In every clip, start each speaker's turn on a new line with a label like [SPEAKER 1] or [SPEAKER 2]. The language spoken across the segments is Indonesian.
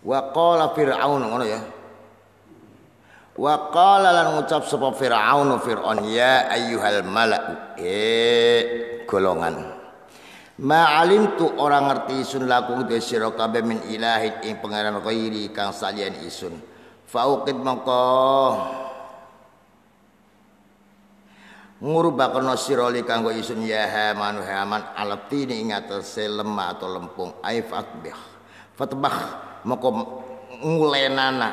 [SPEAKER 1] Wa qala Fir'aun ngono ya. Wa qala lan ngucap sapa Fir'aun ya ayyuhal mala'u golongan. Ma'alimtu orang ngerti isun laku de sira kabeh min ilahin ing pangeran ghairi kang salian isun. Fauqid mongko ngurubakono sira li kanggo isun ya Haman alatini ing atase lemah atau lempung aifakbih fatbah mongko ngulenana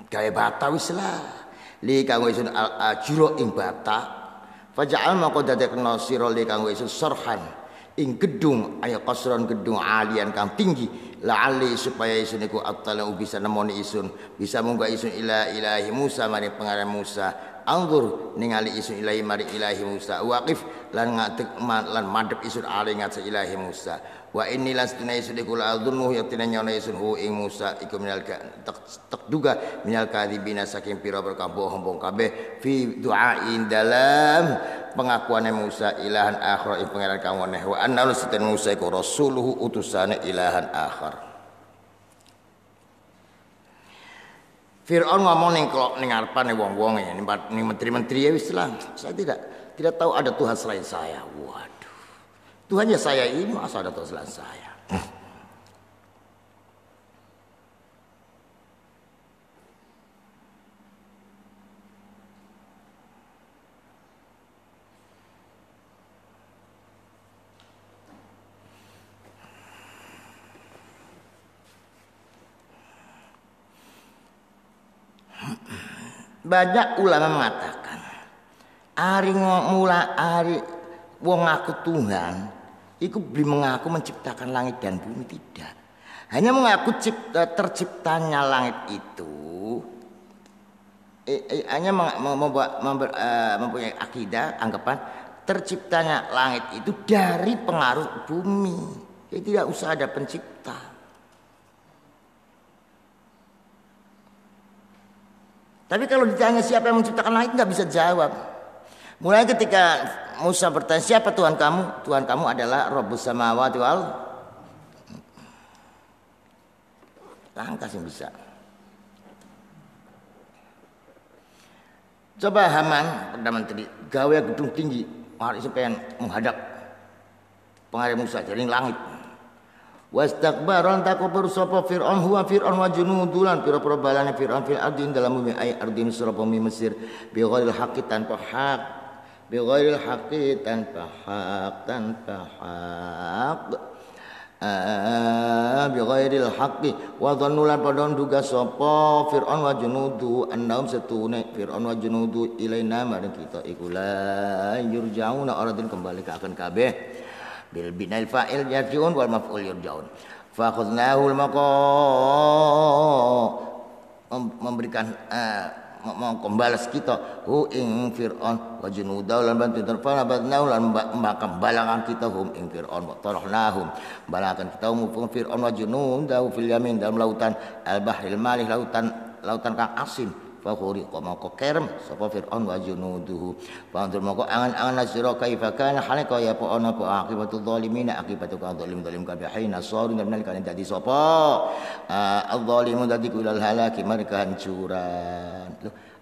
[SPEAKER 1] gawe bata wis lah li kanggo isun al-ajra ing bata faja'al mongko dadekno sira li kanggo isun sarhan ing gedung aya kasron gedung alian kang tinggi la'ali supaya isun iku atala bisa nemoni isun bisa munggah isun ila ilahi Musa mari pangeran Musa anggur ningali isun ilahi mari ilahi Musa waqif lan ngadeg lan madhep isun ali ngatse ilahi Musa wa inni lastuna isun iku la adzunnu yatina nyana isun hu ing Musa iku minal tak duga minal kadhibina saking pira perkara bohong kabeh fi du'ain dalam pengakuane Musa ilahan akhir ing pangeran kang weneh wa anna lusatan Musa iku rasuluhu utusane ilahan akhir. Fir'aun ngomong ning ngarepane wong-wong ya, ning menteri-menteri ya wis lah. Saya tidak tahu ada Tuhan selain saya. Waduh. Tuhannya saya ini masa ada Tuhan selain saya. Banyak ulama mengatakan ari wong ngaku Tuhan iku beli mengaku menciptakan langit dan bumi tidak. Hanya mengaku terciptanya langit itu hanya mempunyai akidah anggapan terciptanya langit itu dari pengaruh bumi. Jadi tidak usah ada pencipta. Tapi kalau ditanya siapa yang menciptakan langit nggak bisa jawab. Mulai ketika Musa bertanya siapa Tuhan kamu? Tuhan kamu adalah Rabbus samawati wal. Langkah sih bisa. Coba Haman Perdana Menteri gawe gedung tinggi, hari pengen menghadap pengarep Musa dari langit. Wastakbaran takabur sapa Fir'aun huwa Fir'aun wa junudulan pira-pira balane Fir'aun fil ardi dalam bumi ay ardin sura bumi Mesir bi ghairil haqqi tanpa hak bi ghairil haqqi tanpa hak bi ghairil haqqi wa dhannulan padon duga sapa Fir'aun wa junudu annahum satune Fir'aun wa junudu ilaina marang kita iku la yurjauna aradin kembali ke akan kabeh bil binail fa'il yarji'un wal maf'ul yurja'un fa akhadnahu memberikan membalas kita hu ing Fir'aun wa junudahu lan bantu terfana badnahu lan balangan kita hum ing Fir'aun wa tarahnahum balangan kita hum Fir'aun wa junudahu fil yamin dalam lautan al bahril malih lautan kang asin fakhuri moko kerem sapa Fir'aun wa junuduhu pantur moko angan-angan sira kaifa kana halika ya apa ana apa akibatul zalimin akibatu ka zalim kabeh hina saru dan nalikane dadi sapa al-zalimun dadi kulal halaki mereka hancuran.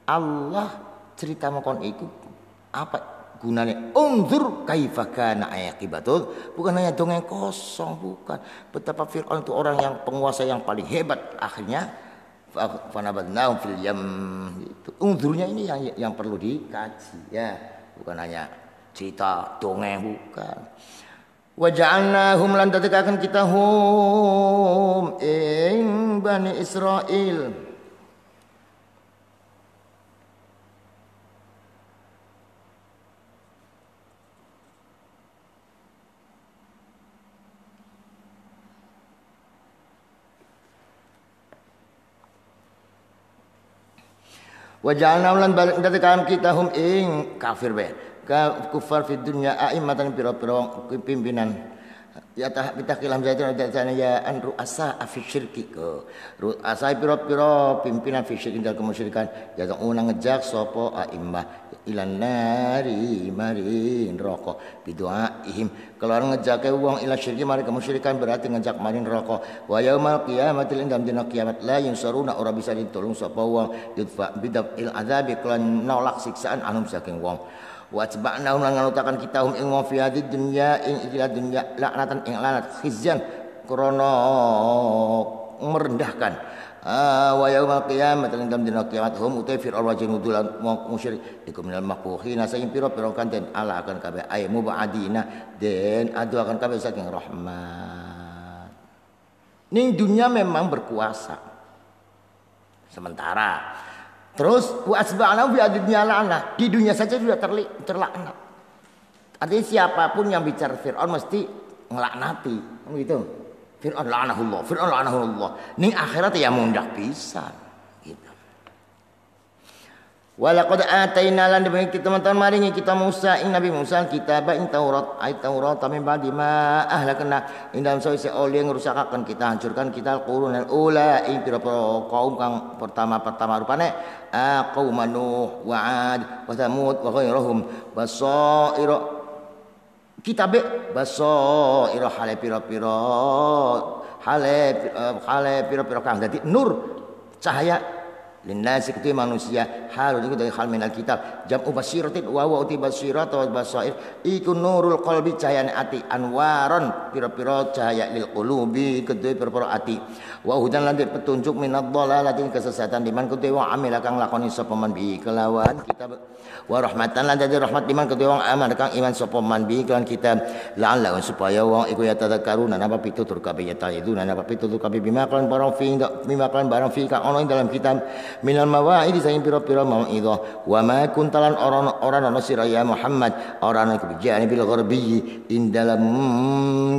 [SPEAKER 1] Allah cerita mokon iku apa gunanya unzur kaifa kana akibatul bukan hanya dongeng kosong bukan betapa Fir'aun itu orang yang penguasa yang paling hebat akhirnya fanabadnahu fil yam itu unzurnya ini yang perlu dikaji ya bukan hanya cerita dongeng bukan wa ja'alnahum lan dadekaken kita hum ing Bani Israil wa ja'alna lan balik datakan kita hum ing kafir be kufar fid dunya a'immatan pira-pira pimpinan ya kita kilam zaitun datane ya an ru'asa fi syirki ko ru'asa pira-pira pimpinan fi syirki dal kemusyrikan ya una ngejak sapa a'immah ilan nari mari neraka bidoa ihim keluar ngejake wong ila syirki mari kemusyrikan berarti ngejak mari neraka wa yaumal qiyamati lan dina kiamat la yunsaruna ora bisa ditolong sapa wong yudfa bidafil azabi kelan nolak siksaan anum saking wong wa atba'na lan nganutaken kita hum ing fi hadid dunya ing ila dunya laknatan ing lanat khizyan krana merendahkan wa yaumal qiyamah lan dina kiamat hum utai fir'aun wa jinudulan musyrik iku minal makruhina saing pira-pira kanten ala akan kabeh ay mubadina den adu akan kabeh saking rahmat ning dunia memang berkuasa sementara terus wa asba'na fi dunya la'na di dunia saja sudah terlaknat artinya siapapun yang bicara Fir'aun mesti ngelaknati gitu. Fir'aun la'anahullah. Ning akhirat ya mundak pisan gitu. Walaqad ataina lan diberi kita teman-teman maringi kita Musa ing Nabi Musa kitab ing Taurat ayat Taurat min ba'di ma ahlakna ing dalam sawise oleh ngrusakaken kita hancurkan kita al-qurunal ula ing pira-pira kaum kang pertama rupane qaum Nuh wa 'ad wa Tsamud wa ghairuhum basaira kitabe basaira hale pira-pira kang dadi nur cahaya linnasi kutu manusia halun iku dari hal minal kitab jam'u basiratin wa uti basirat wa basair iku nurul qalbi cahayane ati anwaron pira-pira cahaya lil qulubi kedue pira-pira ati wa hudan lan petunjuk minad dhalalatin kesesatan diman kutu wa amila kang lakoni sapa man bi kelawan kitab wa rahmatan lan dadi rahmat diman kutu wong aman kang iman sapa man bi kelawan kitab la'alla supaya wong iku ya tadzakaruna napa pitutur kabeh ya taiduna napa pitutur kabeh bima kan barang fi kang ono ing dalam kitab minal mawaid saing pira-pira mauidhah wa ma kuntalan orang sira ya Muhammad orang kebijakan bil gharbi ing dalam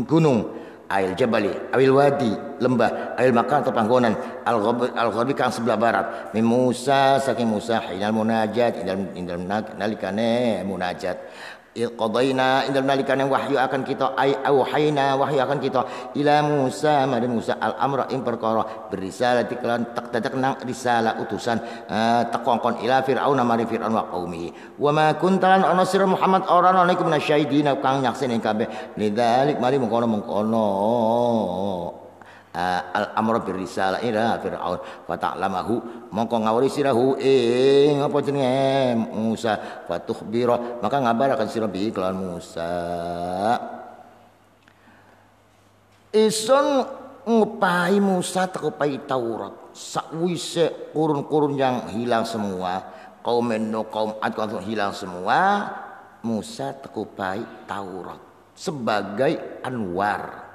[SPEAKER 1] gunung ail jabali awil wadi lembah ail makan atau panggonan al gharbi kang sebelah barat min Musa saking Musa hinal munajat indal nalikane munajat qadaina indal nalikane wahyu akan kita ai auhayna wahyu akan kita ila Musa mari Musa al amra ing perkara berisalati kelan tak dadak nang risalah utusan takongkon ila fir'aun mari fir'aun wa qaumi wa ma kuntalan ana sira Muhammad ora ana iku minasyahidin kang nyakseni kabeh lidzalik mari mengkono al amra birisalah ila fir'aun fa ta'lamahu mongko ngawari sirahu ing apa jenenge Musa fatukhbira maka ngabaraken sira bi kelawan Musa ison ngupai Musa tekupai Taurat sakwise kurun-kurun yang hilang semua kaum Nuh kaum Ad hilang semua Musa tekupai Taurat sebagai anwar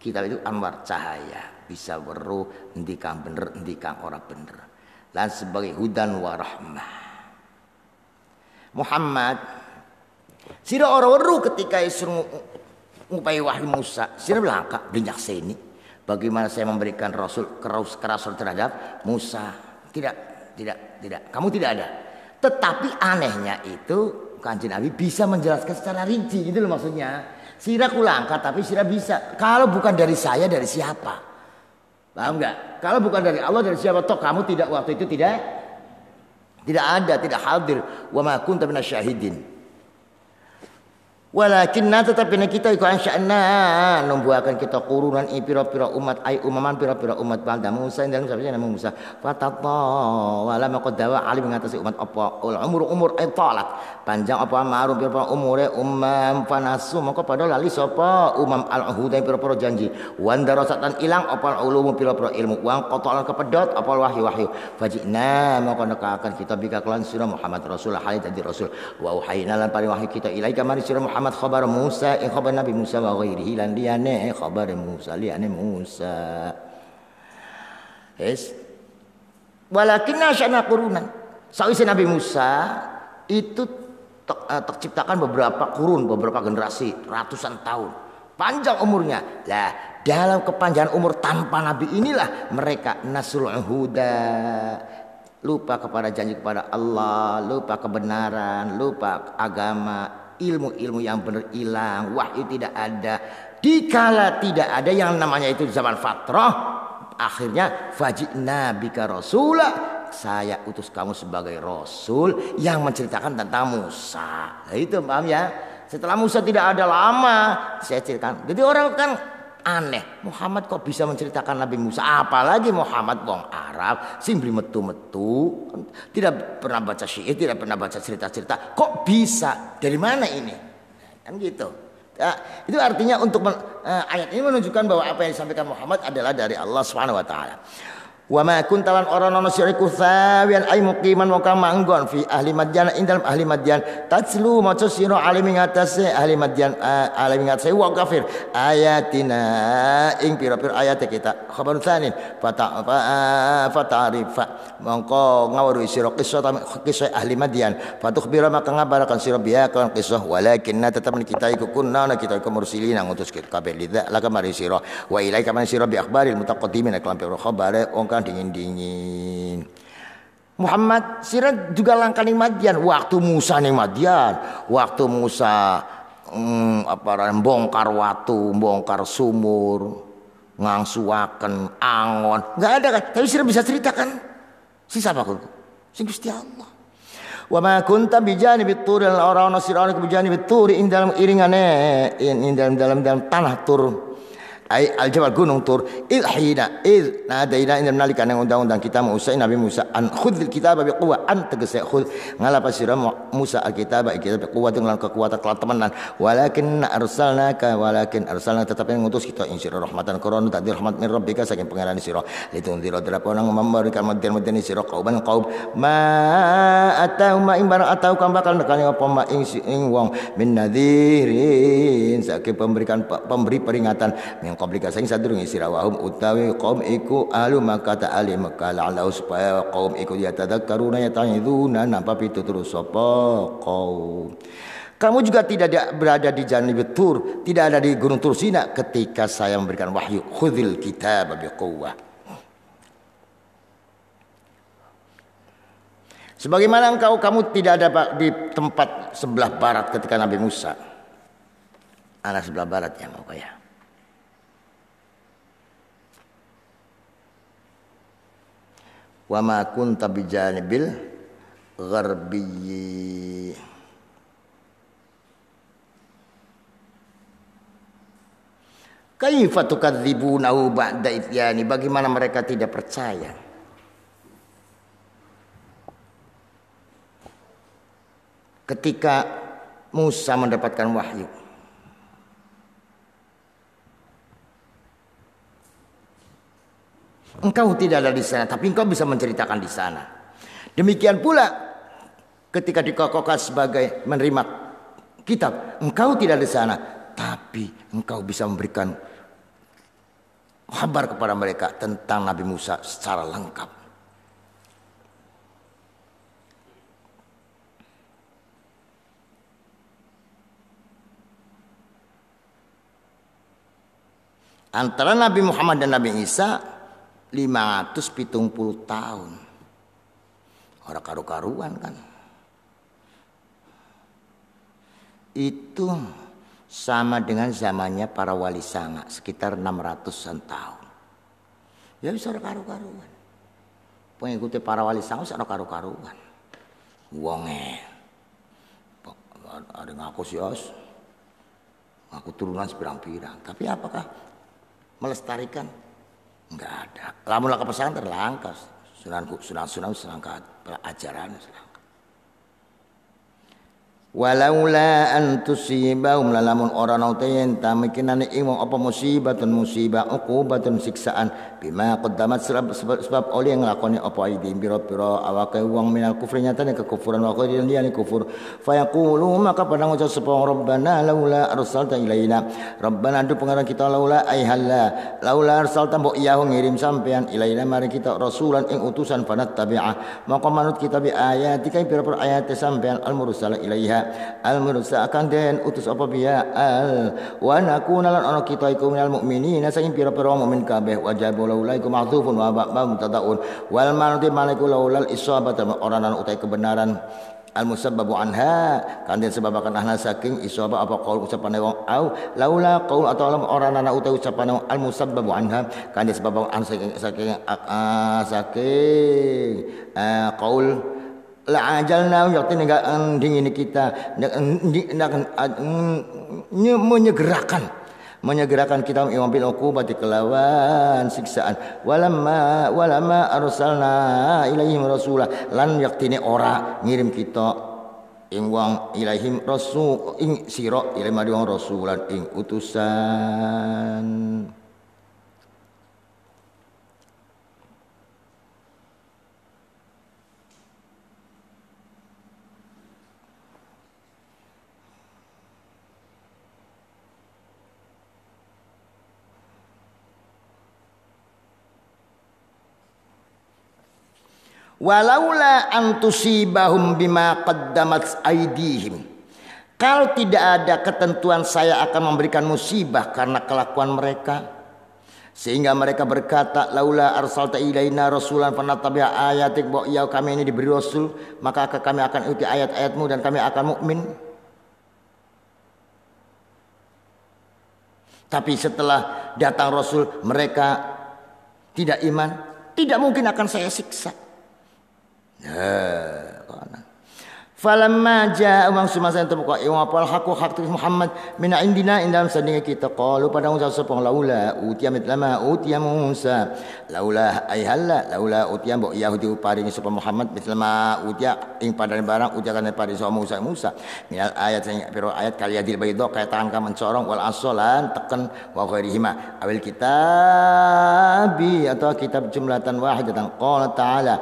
[SPEAKER 1] kita itu anwar cahaya bisa weruh endi kang bener endi kang ora bener lan sebagai hudan wa rahmah Muhammad sira ora weruh ketika isru ngupai wahyu Musa sira belangka dinyakseni bagaimana saya memberikan rasul kerasul terhadap Musa tidak kamu tidak ada tetapi anehnya itu Kanjeng Nabi bisa menjelaskan secara rinci gitu loh maksudnya sira kulangka tapi sira bisa. Kalau bukan dari saya dari siapa? Paham enggak? Kalau bukan dari Allah dari siapa? Toh kamu tidak waktu itu tidak ada, tidak hadir. Wa ma kunta minasyahidin. Walakinna tetapi kita iku ansya'na numbuhaken kita kurunan pira-pira umat ai umaman pira-pira umat bangsa Musa dalam sabda Nabi Musa fatata wala maqdawa alim ngatasi umat apa umur ai talat panjang apa marum pira-pira umure umam fanasu maka pada lali sapa umam al-uhud pira-pira janji wan darasatan ilang apa ulum pira-pira ilmu wang qatalan kepedot apa wahyu fajina maka nekakan kita bika kelan sira Muhammad Rasul hal dadi rasul wa uhaina lan paring wahyu kita ilaika mari sira Muhammad khabar Musa khabar Nabi Musa wa ghairihi lan liyane khabar Musa liyane Musa walakinna sya'na qurunan sawise Nabi Musa itu terciptakan beberapa kurun beberapa generasi ratusan tahun panjang umurnya lah dalam kepanjangan umur tanpa Nabi inilah mereka nasul huda lupa kepada janji kepada Allah lupa kebenaran lupa agama ilmu-ilmu yang benar hilang, wahyu tidak ada. Dikala tidak ada yang namanya itu zaman fatrah, akhirnya fajina bika rasula, saya utus kamu sebagai rasul yang menceritakan tentang Musa. Nah, itu paham ya? Setelah Musa tidak ada lama, saya ceritakan. Jadi orang kan aneh, Muhammad kok bisa menceritakan Nabi Musa, apalagi Muhammad wong Arab sing beli metu-metu, tidak pernah baca syair, tidak pernah baca cerita-cerita, kok bisa, dari mana ini, kan gitu. Ya, itu artinya untuk ayat ini menunjukkan bahwa apa yang disampaikan Muhammad adalah dari Allah Subhanahu wa taala. Wa ma kuntalan orang nono syiriku sawian ay muqiman wa kang manggon fi ahli madyan indal ahli madyan tatslu maca sira alim ing atase ahli madyan alim ing atase wa kafir ayatina ing pira-pira ayat kita khabar tsanin fata'rifa mongko ngawruhi sira kisah ahli madyan fatukhbira maka ngabarakan sira biya kan kisah walakinna tetap kita iku kunna kita iku mursilina ngutus kabeh lidza laka mari sira wa ilaika man sira bi akhbaril mutaqaddimin kelan pira khabare dingin-dingin. Muhammad sira juga langkah ning Madian, waktu Musa ning Madian, waktu Musa bongkar watu, bongkar sumur, ngangsuaken angon, enggak ada kan? Tapi sira bisa ceritakan. Si sapa ku? Sing Gusti Allah. Wa ma kunta bijanibit tur lan ora ana sira ana bijanibit tur ing dalam iringane ing dalam tanah tur. Ai al-jabal gunung tur ilhina id nadaina inna nalika nang undang-undang kita Musa Nabi Musa an khudhil kitaba bi quwwa an tegese khudh ngalapa sira Musa al-kitaba kita bi quwwa dengan kekuatan kelan temenan walakin arsalna tetapi ngutus kita ing sira rahmatan korona takdir rahmat min rabbika saking pangeran sira litunzira drapona memberikan medeni sira qaum ma atau ma ing barang atau kang bakal nekani apa ma ing wong min nadhirin saking pemberi peringatan qablika sing sadurunge sira wahum utawi qaum iku ahlu Makkah ta'ali Makkah la'allahu supaya qaum iku yatadzakkaruna yata'iduna napa pitutur sapa qaum. Kamu juga tidak berada di Janibut Tur, tidak ada di Gunung Tur Sina ketika saya memberikan wahyu khudzil kitaba biquwwah. Sebagaimana kamu tidak ada di tempat sebelah barat ketika Nabi Musa. Arah sebelah barat ya mau ya. Wa ma kunta bijanibil gharbiyyi kaifa tukadzibunahu ba'da ityani, bagaimana mereka tidak percaya ketika Musa mendapatkan wahyu. Engkau tidak ada di sana, tapi engkau bisa menceritakan di sana. Demikian pula ketika dikokohkan sebagai menerima kitab, engkau tidak di sana, tapi engkau bisa memberikan kabar kepada mereka tentang Nabi Musa secara lengkap. Antara Nabi Muhammad dan Nabi Isa 570 tahun. Orang karu-karuan kan. Itu sama dengan zamannya para wali sanga, sekitar 600-an tahun. Ya bisa orang karu-karuan. Pengikuti para wali sanga bisa orang karu-karuan. Wonge. Ada ngaku sios. Ngaku turunan sepirang-pirang. Tapi apakah melestarikan? Enggak ada. Lamun laka pesantren langka. Sunan selangka ajaran selangka. Walaula an tusibahum lalamun ora nautayen tamikinane ing apa musibah uqubatun siksaan bima qaddamat sebab oleh nglakoni apa idi pira-pira awake wong minal kufri nyatane kekufuran wa qadin liyane kufur fayaqulu maka pada ngucap sapa rabbana laula arsalta ilaina rabbana du pengarang kita laula arsalta mbok iyahu ngirim sampean ilaina mari kita rasulan ing utusan fanattabi'a maka manut kita bi ayatika pira-pira ayat sampean al-mursala ilaiha al-mursa akan den utus apa biya al wa nakuna lan ana kita iku minal mukminina saking pira-pira mukmin kabeh wajabu laula iku ma'dzufun wa ba'd mutadaun wal manati malaiku laula isabata oranan utai kebenaran al musabbabu anha kan den sebabakan ahna saking isabah apa qaul ucapan wong au laula qaul atau oranan utai ucapan al musabbabu anha kan den sebabakan saking qaul la ajalna yakti nega dingin kita menyegerakan kita bil uqubati kelawan siksaan walama arsalna ilaihim rasulah lan yaktine ora ngirim kita ing wong ilaihim rasul ing sira ilaihim wong rasulan ing utusan. Walaula antusibahum bima qaddamat aydihim. Kalau tidak ada ketentuan saya akan memberikan musibah karena kelakuan mereka, sehingga mereka berkata laula arsalta ilaina rasulan fanattabi'a ayatik, bahwa ya kami ini diberi rasul maka kami akan ikuti ayat-ayatmu dan kami akan mukmin. Tapi setelah datang rasul mereka tidak iman, tidak mungkin akan saya siksa. Falamma jaa wa semasa terbuka wa fal haqu haqtu Muhammad min indina indam sadinga kita qalu pada ucap sepong laula utiya mitlama utiya Musa laula ayhalla laula utiya bo yahudi paring sapa Muhammad mitlama utiya ing padane barang ujakan paring sapa Musa minal ayat sing piro ayat kaliyadil baydo kaya tangan ka mencorong wal asolan teken wa ghairihima awil kitabi atau kitab jumlatan wahidatan qala ta'ala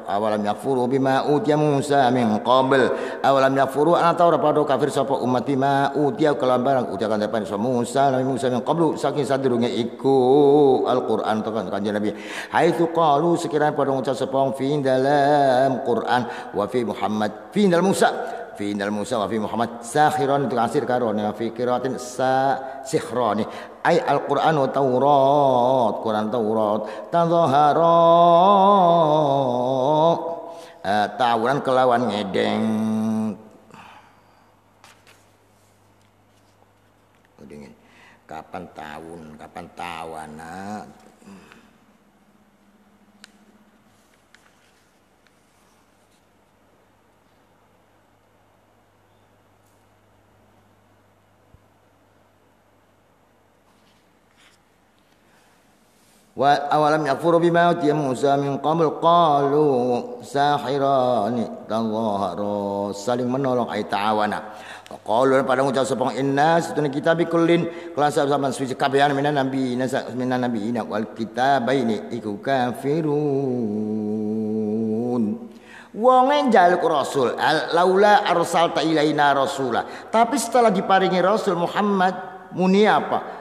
[SPEAKER 1] awalam yakfuru bima utiya Musa min qabl awalam yakfuru ana taura padha kafir sapa umat bima utiya kalam barang ucapan depan sapa Musa Nabi Musa min qablu saking sadurunge iku Al-Qur'an tekan kanjeng Nabi haitsu qalu sekiranya padha ngucap sapa fi dalam Qur'an wa fi Muhammad fi dal Musa wa fi Muhammad sakhiron itu asir karone wa fi qiraatin sihrani ay Al-Qur'an wa Taurat Quran Taurat tadhahara tawuran kelawan ngedeng dingin kapan tawana wa awalam yakfuru bima utiya Musa min qabl qalu sahirani tadhahara saling menolong ay ta'awana qalu pada ngucap sapa inna satuna kitab kullin kelas zaman suci kabehan minan nabiyina wal kitabaini iku kafirun wonge njaluk rasul laula arsalta ilaina rasula tapi setelah diparingi rasul Muhammad muni apa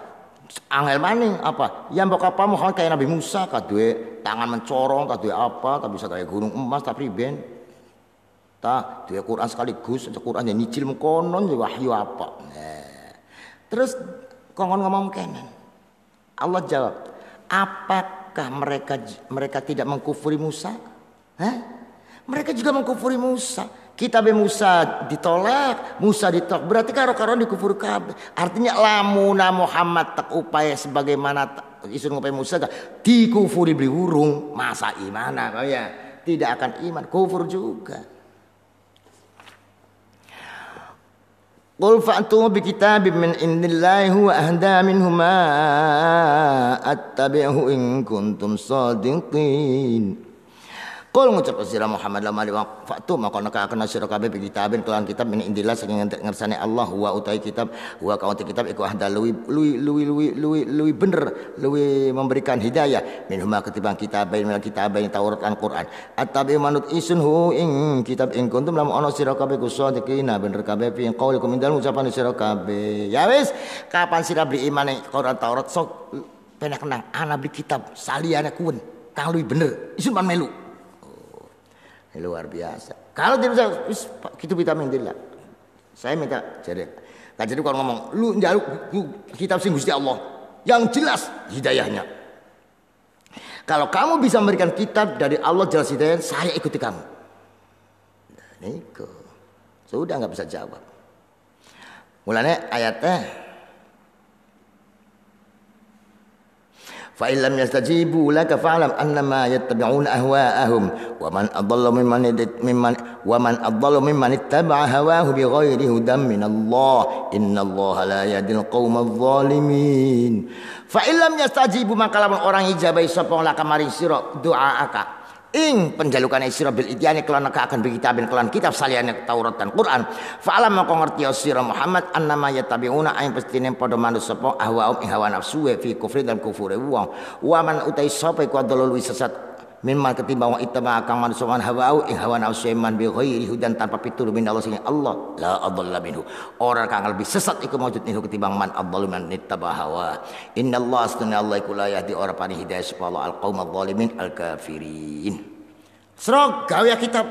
[SPEAKER 1] angel maning apa yang mbok apa Muhammad kayak Nabi Musa kadue tangan mencorong kadue apa tapi bisa kayak gunung emas tapi ben ta dua Quran sekaligus Quran yang nyicil mengkonon wahyu apa terus kongon ngomong kenen Allah jawab apakah mereka tidak mengkufuri Musa mereka juga mengkufuri Musa. Kitab Musa ditolak, Musa ditolak. Berarti karo-karo dikufur kabeh. Artinya lamuna Muhammad tak upaya sebagaimana isun upaya Musa dikufuri beli urung, masa iman kau ya? Tidak akan iman, kufur juga. Qul fa'tu bi kitabin min indillahi huwa ahda minhuma attabi'uhu in kuntum shadiqin. Qul ngucap sira Muhammad la mali waqtu maka nekakna sira kabeh kitabin kelan kitab min indillah saking ngersane Allah wa utai kitab wa kaunti kitab iku ahda luwi bener luwi memberikan hidayah minhuma ketimbang kitabain Taurat lan Quran attabi manut isun hu ing kitab ing kuntum lamun ana sira kabeh kusadiqina bener kabeh fi qaulikum indal ucapan sira kabeh ya wis kapan sira beli iman ing Quran Taurat sok penak kenang ana beli kitab saliyane kuwen kang luwi bener isun pan melu. Luar biasa. Kalau dia bisa gitu vitamin dia. Saya minta jadi. Kan jadi kalau ngomong lu njaluk kitab sing Gusti Allah yang jelas hidayahnya. Kalau kamu bisa memberikan kitab dari Allah jelas hidayah, saya ikuti kamu. Niku. Sudah enggak bisa jawab. Mulane ayatnya Fa illam yastajibu laka fa'lam annama yattabi'una ahwa'ahum wa man adallu mimman ittaba'a hawahu bighairi hudan minallah innallaha la yahdil qaumadh dhalimin. Fa illam yastajibu maka lamun orang ijabai sapa laka maring sira doaaka ing penjalukan sira bil idyani kelan akan kitabin kelan kitab saliyane Taurat dan Quran fa'alam maka ngerti sira Muhammad annama yattabi'una aing pestine padha manut sapa ahwaum ing hawa nafsu fi kufri dan kufure wong wa man utai sapa iku adalul sesat mimman ketimbang ittaba kang manut sapa hawa ing hawa nafsu man bi ghairi hudan tanpa pitutur min Allah sing Allah la adalla minhu orang kang lebih sesat iku maujud minhu ketimbang man adallu man ittaba hawa innallaha astana Allah iku la yahdi ora pani hidayah sapa Allah al qaumaz zalimin al kafirin. Serok gawe kitab.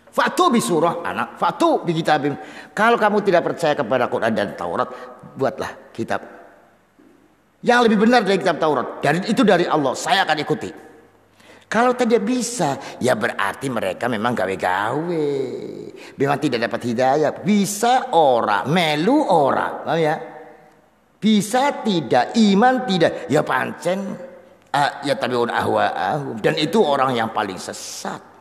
[SPEAKER 1] Fatu bi surah anak, fatu bi kitabim. Kalau kamu tidak percaya kepada Quran dan Taurat, buatlah kitab yang lebih benar dari kitab Taurat. Dan itu dari Allah, saya akan ikuti. Kalau tidak bisa, ya berarti mereka memang gawe-gawe. Memang tidak dapat hidayah. Bisa ora, melu ora. Paham ya? Bisa tidak, iman tidak. Ya pancen ya tabi'un ahwa'ahum. Dan itu orang yang paling sesat.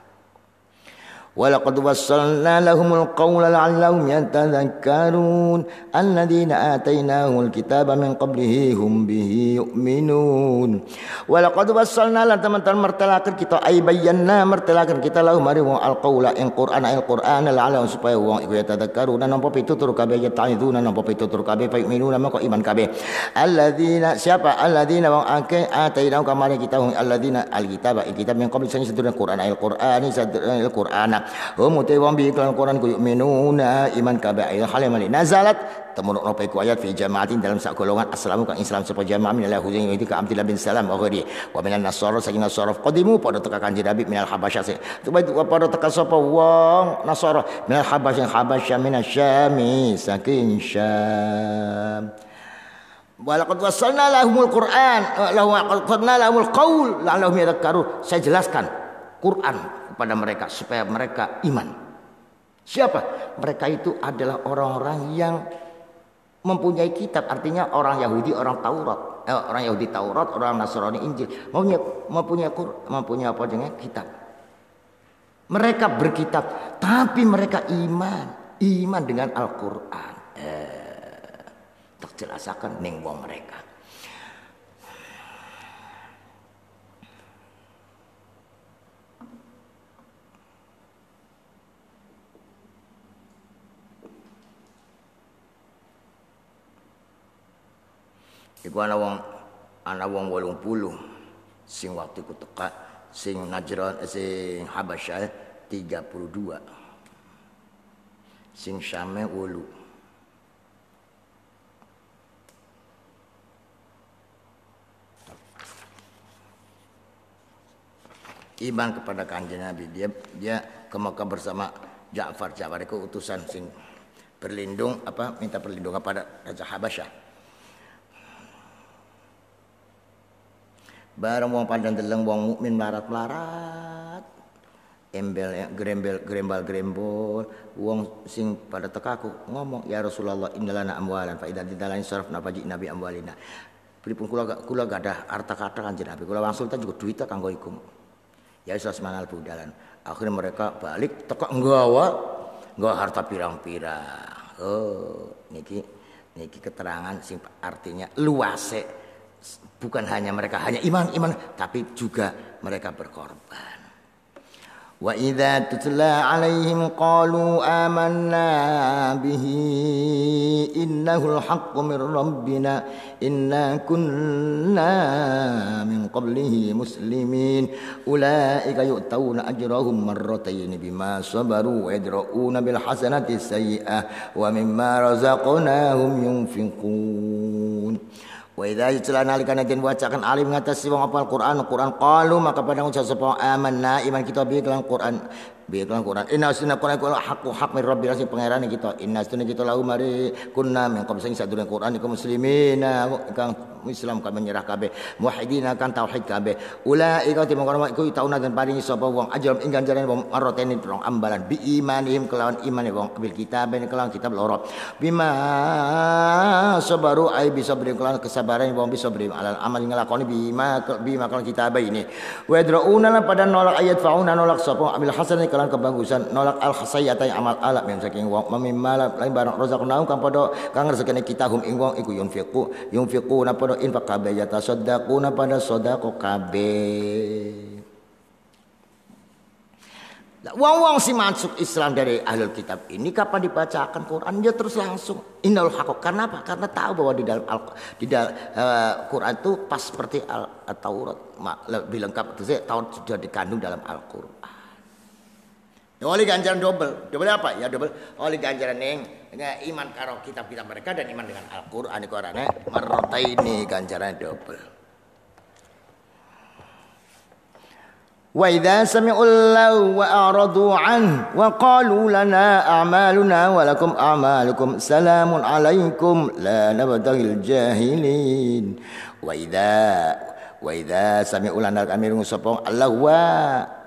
[SPEAKER 1] Walaqad wassalna lahumul qawla la'allahum yatadhakkarun alladziina aatainahumul kitaba min qablihi hum bihi yu'minun. Walaqad wassalna lan teman-teman mertelakeun kita ay bayyana mertelakeun kita lahum mari wong alqaula ing Qur'an la'allahum supaya wong iku yatadhakkarun nampa pitutur kabeh yata'iduna nampa pitutur kabeh fa yu'minuna maka iman kabeh. Alladziina siapa alladziina wong akeh atainahum kamari kita wong alladziina alkitaba kitab min qabli sing sedurunge Qur'an al-Qur'an Umuti wong bi iklan Quran ku yu'minuna iman kabeh ayat halimali nazalat temun nopo iku ayat fi jamaatin dalam sak golongan aslamu kang Islam sapa jamaah minal yahudi itu ka Abdullah bin Salam wa ghairi wa minan nasara saking nasara qadimu pada teka kanjeng Nabi minal habasyah pada teka sapa wong nasara minal habasyah minasyami saking Syam. Walaqad wassalna lahumul Qur'an lahumul qaul la'allahum yadhakkarun. Saya jelaskan Quran kepada mereka supaya mereka iman. Siapa? Mereka itu adalah orang-orang yang mempunyai kitab, artinya orang Yahudi, orang Taurat, orang Yahudi Taurat, orang Nasrani Injil, mempunyai apa dengan kitab. Mereka berkitab, tapi mereka iman dengan Al-Qur'an. Tak jelasakan ning wong mereka. Iku ana wong 80 sing waktu ku teka sing Najran sing Habasyah 32 sing Syame 8 iman kepada kanjeng Nabi. Dia ke Mekah bersama Ja'far itu utusan sing berlindung minta perlindungan pada Raja Habasyah. Bareng wong padang deleng wong mukmin melarat-melarat grembel wong sing pada tekaku ngomong ya Rasulullah innalana amwalan fa idza didalani sarafna faji nabi amwalina pripun kula gadah harta kata kanjeng Nabi kula wangsul ta juga duit kanggo iku ya iso semanal budalan akhirnya mereka balik teka nggawa harta pirang-pirang niki keterangan sing artinya luase. Bukan hanya mereka hanya iman tapi juga mereka berkorban. Wa idza tutla alaihim qalu amanna bihi innahu al-haqqu min rabbina inna kunna min qablihi muslimin ulaika yu'tawna ajrahum marratayn bima sabaru wa yadra'una bil hasanati sayyi'ah wa mimma razaqnahum yunfiqun. Wa idza yutla nalikana den wacakan alim ngatasi wong apal Quran qalu maka padang ucap sapa amanna iman kita bi kelan Quran bi Quran inna sunna Quran ku haqqu hak min rabbil sing pangerane kita inna sunna kita lahu mari kunna min qabl sing sadurunge Quran iku muslimina kang Islam kami menyerah kabeh muwahhidina kan tauhid kabeh ulaika timangkono iku tauna dan paringi sapa wong ajram ing ganjaran wong maroteni rong ambalan bi imanihim kelawan imane wong bil kitab kelawan kitab loro bima sabaru ai bisa beri kelawan kesabaran wong bisa beri alal amal nglakoni bima kelawan kitab ini wa yadrauna lan pada nolak ayat fauna nolak sapa amil hasan kelawan kebagusan nolak al khasayata amal alat yang saking wong memimala lain barang razaqnaum kang padha kang rezekine kita hum ing wong iku yunfiquna pada infak kabeh yatasaddaquna pada sedekah kabeh. Wong-wong si masuk Islam dari ahlul kitab ini kapan dibacakan Quran dia terus langsung innal haqq. Karena apa? Karena tahu bahwa di dalam Quran itu pas seperti Taurat lebih lengkap itu Taurat sudah dikandung dalam Al-Qur'an. Oleh ganjaran double apa? Ya double oleh ganjaran yang iman karo kitab-kitab mereka dan iman dengan Al-Qur'an Qur'ane marrataini ganjaran double. Wa idza sami'u lahu wa a'radu an wa qalu lana a'maluna wa lakum a'malukum salamun alaikum la nabtaghil jahilin. Wa idza sami'u lana kamiru sapa Allah wa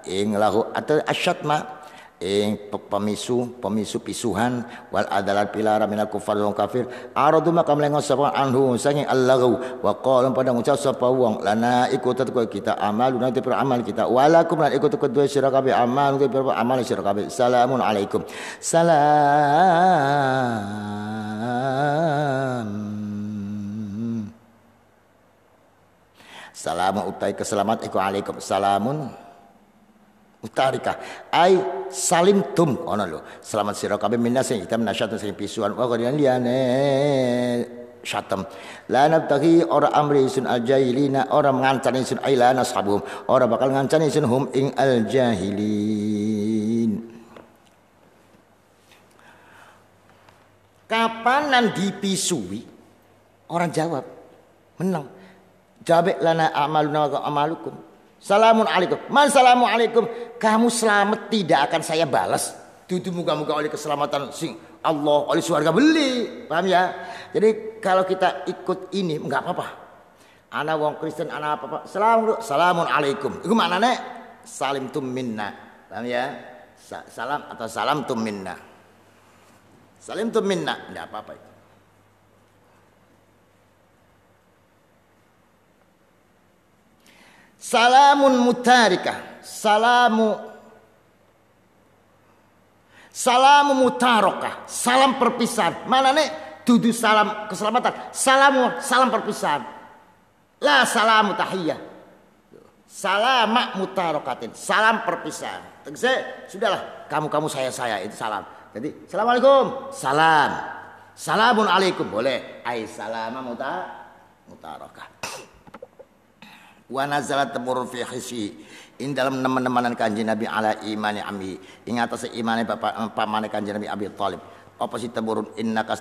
[SPEAKER 1] ing lahu atau asyatma ing pemisu pisuhan wal adalat pilara minal kufar wong kafir aradu maka melengos sapa anhu saking allahu wa qala pada ngucap sapa wong lana ikut kita amal nanti per amal kita walakum lan ikut kedua sira kabeh amal nanti per amal sira kabeh salamun alaikum salam utai keselamat iku alaikum salamun utarika ai salimtum ono lho selamat sira kabeh minas sing kita menasyat sing pisuan wa kalian liyane syatam la nabtaghi ora amri sun al-jahilina ora ngancani sun ailana ashabum ora bakal ngancani sun hum ing al-jahilin. Kapanan dipisui orang jawab menang jawab lana amaluna wa amalukum salamun alaikum. Man salamu alaikum. Kamu selamat tidak akan saya balas. Itu muka-muka oleh keselamatan sing Allah oleh surga beli. Paham ya? Jadi kalau kita ikut ini enggak apa-apa. Ana wong Kristen ana apa-apa. Salamun alaikum. Itu maknanya salim tum minna. Paham ya? Salam atau salam tum minna. Salim tum minna enggak apa-apa itu. Salamun mutarika, salamu mutarokah, salam perpisahan. Mana nih? Dudu salam keselamatan, salam perpisahan. La salamu tahiyah, salama mutarokatin, salam perpisahan. Tegese sudahlah, kamu saya itu salam. Jadi assalamualaikum, salam, salamun alaikum boleh. Ai salama mutarokah. Wa nazalat tamur fi hisi in dalam teman-temanan kanjeng Nabi ala imani ammi ing atase imane bapak pamane kanjeng Nabi Abi Thalib apa sih taburun innaka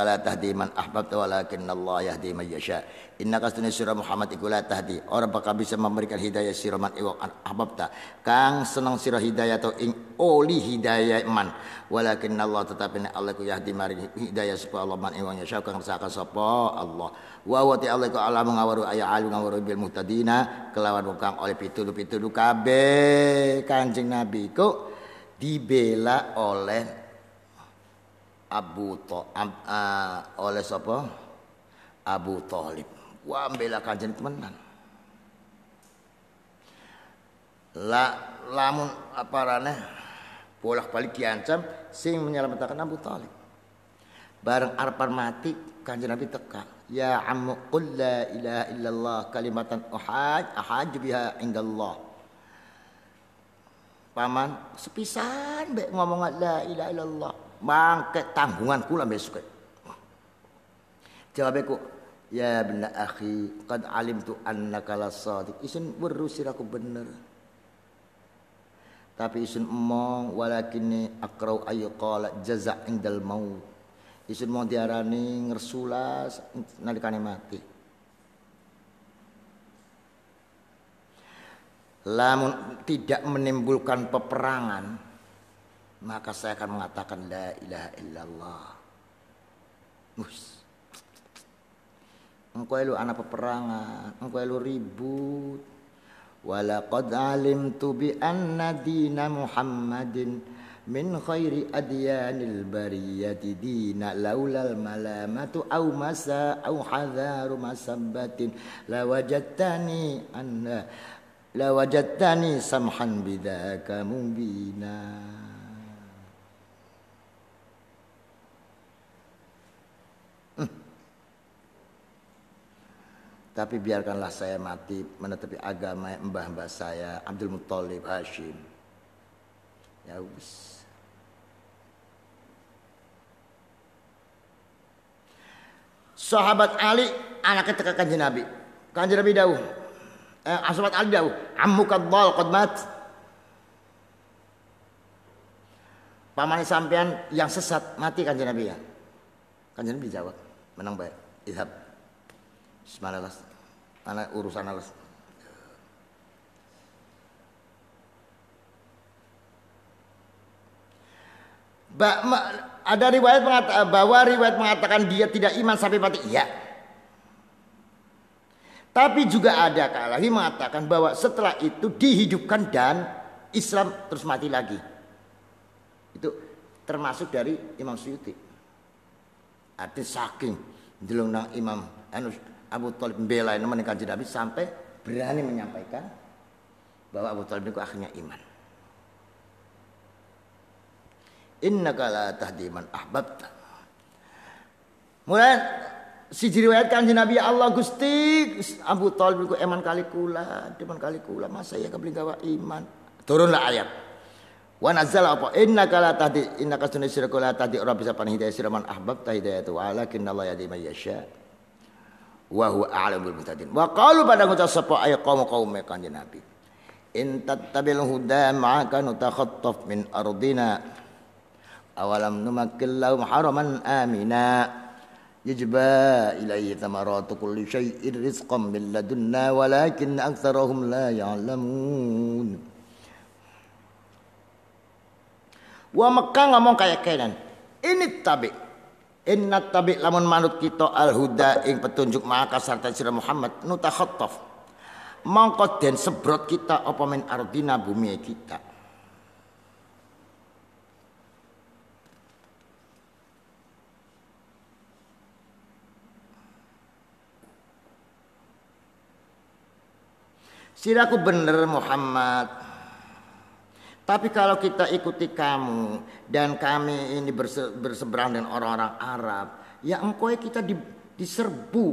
[SPEAKER 1] la tahdi man ahbabta walakinnallaha yahdi man yasha innaka sira Muhammad iku la tahdi ora bakal bisa memberikan hidayah sira man iwa ahbabta kang seneng sira hidayah to ing oli hidayah man walakinnallaha tetapi Allah ku yahdi mari hidayah sapa Allah man iwa yasha kang saka sapa Allah wa wa ta Allah ku alam ngawaru aya alu ngawaru bil muhtadina kelawan kang oleh pituduh kabeh kanjeng Nabi ku dibela oleh oleh sapa Abu Thalib. Wah mbela kanjeng temenan. Lamun aparane bolak-balik diancam sing menyelamatkan Abu Thalib. Bareng arepan mati kanjeng Nabi teka. Ya ammu qul la ilaha illallah kalimatan ahaj biha indallah. Paman sepisan mbek ngomong la ilaha illallah. Mangke tanggungan kula besok. Jawabeku, ya bena akhi, qad alimtu annaka lasadiq. Isun weruh siraku bener. Tapi isun emong walakinni akrau ayu qala jaza' indal maut. Isun mau diarani ngersulas nalikane mati. lamun tidak menimbulkan peperangan, maka saya akan mengatakan la ilaha illallah. Engkau elu anak peperangan, engkau elu ribut. Walaqad alimtu bi anna dina Muhammadin min khairi adyanil bariyati dina laulal malamatu aw masa aw hadharu masabbatin lawajadtani samhan bidzaka mubina. Tapi biarkanlah saya mati menetapi agama mbah-mbah saya Abdul Muthalib Hashim. Ya wis. Sahabat Ali anaknya teka Kanjeng Nabi. Kanjeng Nabi dawuh. Sahabat Ali dawuh, "Ammuka dhal qad mat." Pamane sampean yang sesat mati Kanjeng Nabi ya. Kanjeng Nabi jawab, "Menang bae. Idhab." Bismillah. Anak urusan alas. Ada riwayat mengatakan dia tidak iman sampai mati. Iya. Tapi juga ada lagi mengatakan bahwa setelah itu dihidupkan dan Islam terus mati lagi. Itu termasuk dari Imam Suyuti. Artinya saking delong nang Imam Abu Thalib membela nemen Kanjeng Nabi sampai berani menyampaikan bahwa Abu Thalib itu akhirnya iman. Innaka la tahdi man ahbabta. Mulai siji riwayat Kanjeng Nabi Allah Gusti Abu Thalib iku eman kali kula, demen kali kula masa ya kebeli gawa iman. Turunlah ayat. Wa nazzala apa innaka la tahdi innaka sunna sirka la tahdi ora bisa pan hidayah sira man ahbabta hidayatu walakin Allah yahdi man yasha. Wa huwa a'lamul muhtadin. Wa qalu pada ngucap sapa ay qaum Kanjeng Nabi. In tattabil huda ma'aka nutakhattaf min ardina. Awalam numakkil lahum haraman amina. Yajba ilaihi thamaratu kulli syai'in rizqan min ladunna walakin aktsarahum la ya'lamun. Wa Mekah ngomong kayak kenan. Ini tabi. Inna tabi lamun manut kita al-huda ing petunjuk maka sarta sira Muhammad nutakhattaf mongko den sebrot kita apa min ardina bumi kita. Siraku bener Muhammad. Tapi kalau kita ikuti kamu dan kami ini berseberang dengan orang-orang Arab, ya engkau kita diserbu.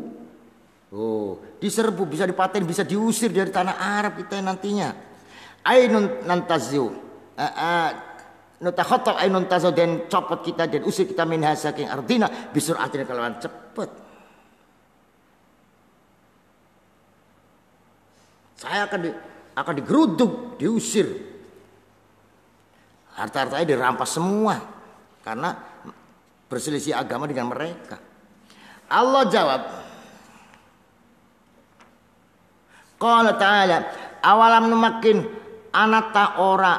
[SPEAKER 1] Oh, diserbu, bisa dipaten, bisa diusir dari tanah Arab kita nantinya. Ainun nantaziu. Nutakhattaf ainun tazu dan copot kita dan usir kita min hasaking ardina bisur atin kelawan cepet. Saya akan digeruduk, diusir. Harta-hartanya dirampas semua karena berselisih agama dengan mereka. Allah jawab, Qala ta'ala awalam numakin anata ora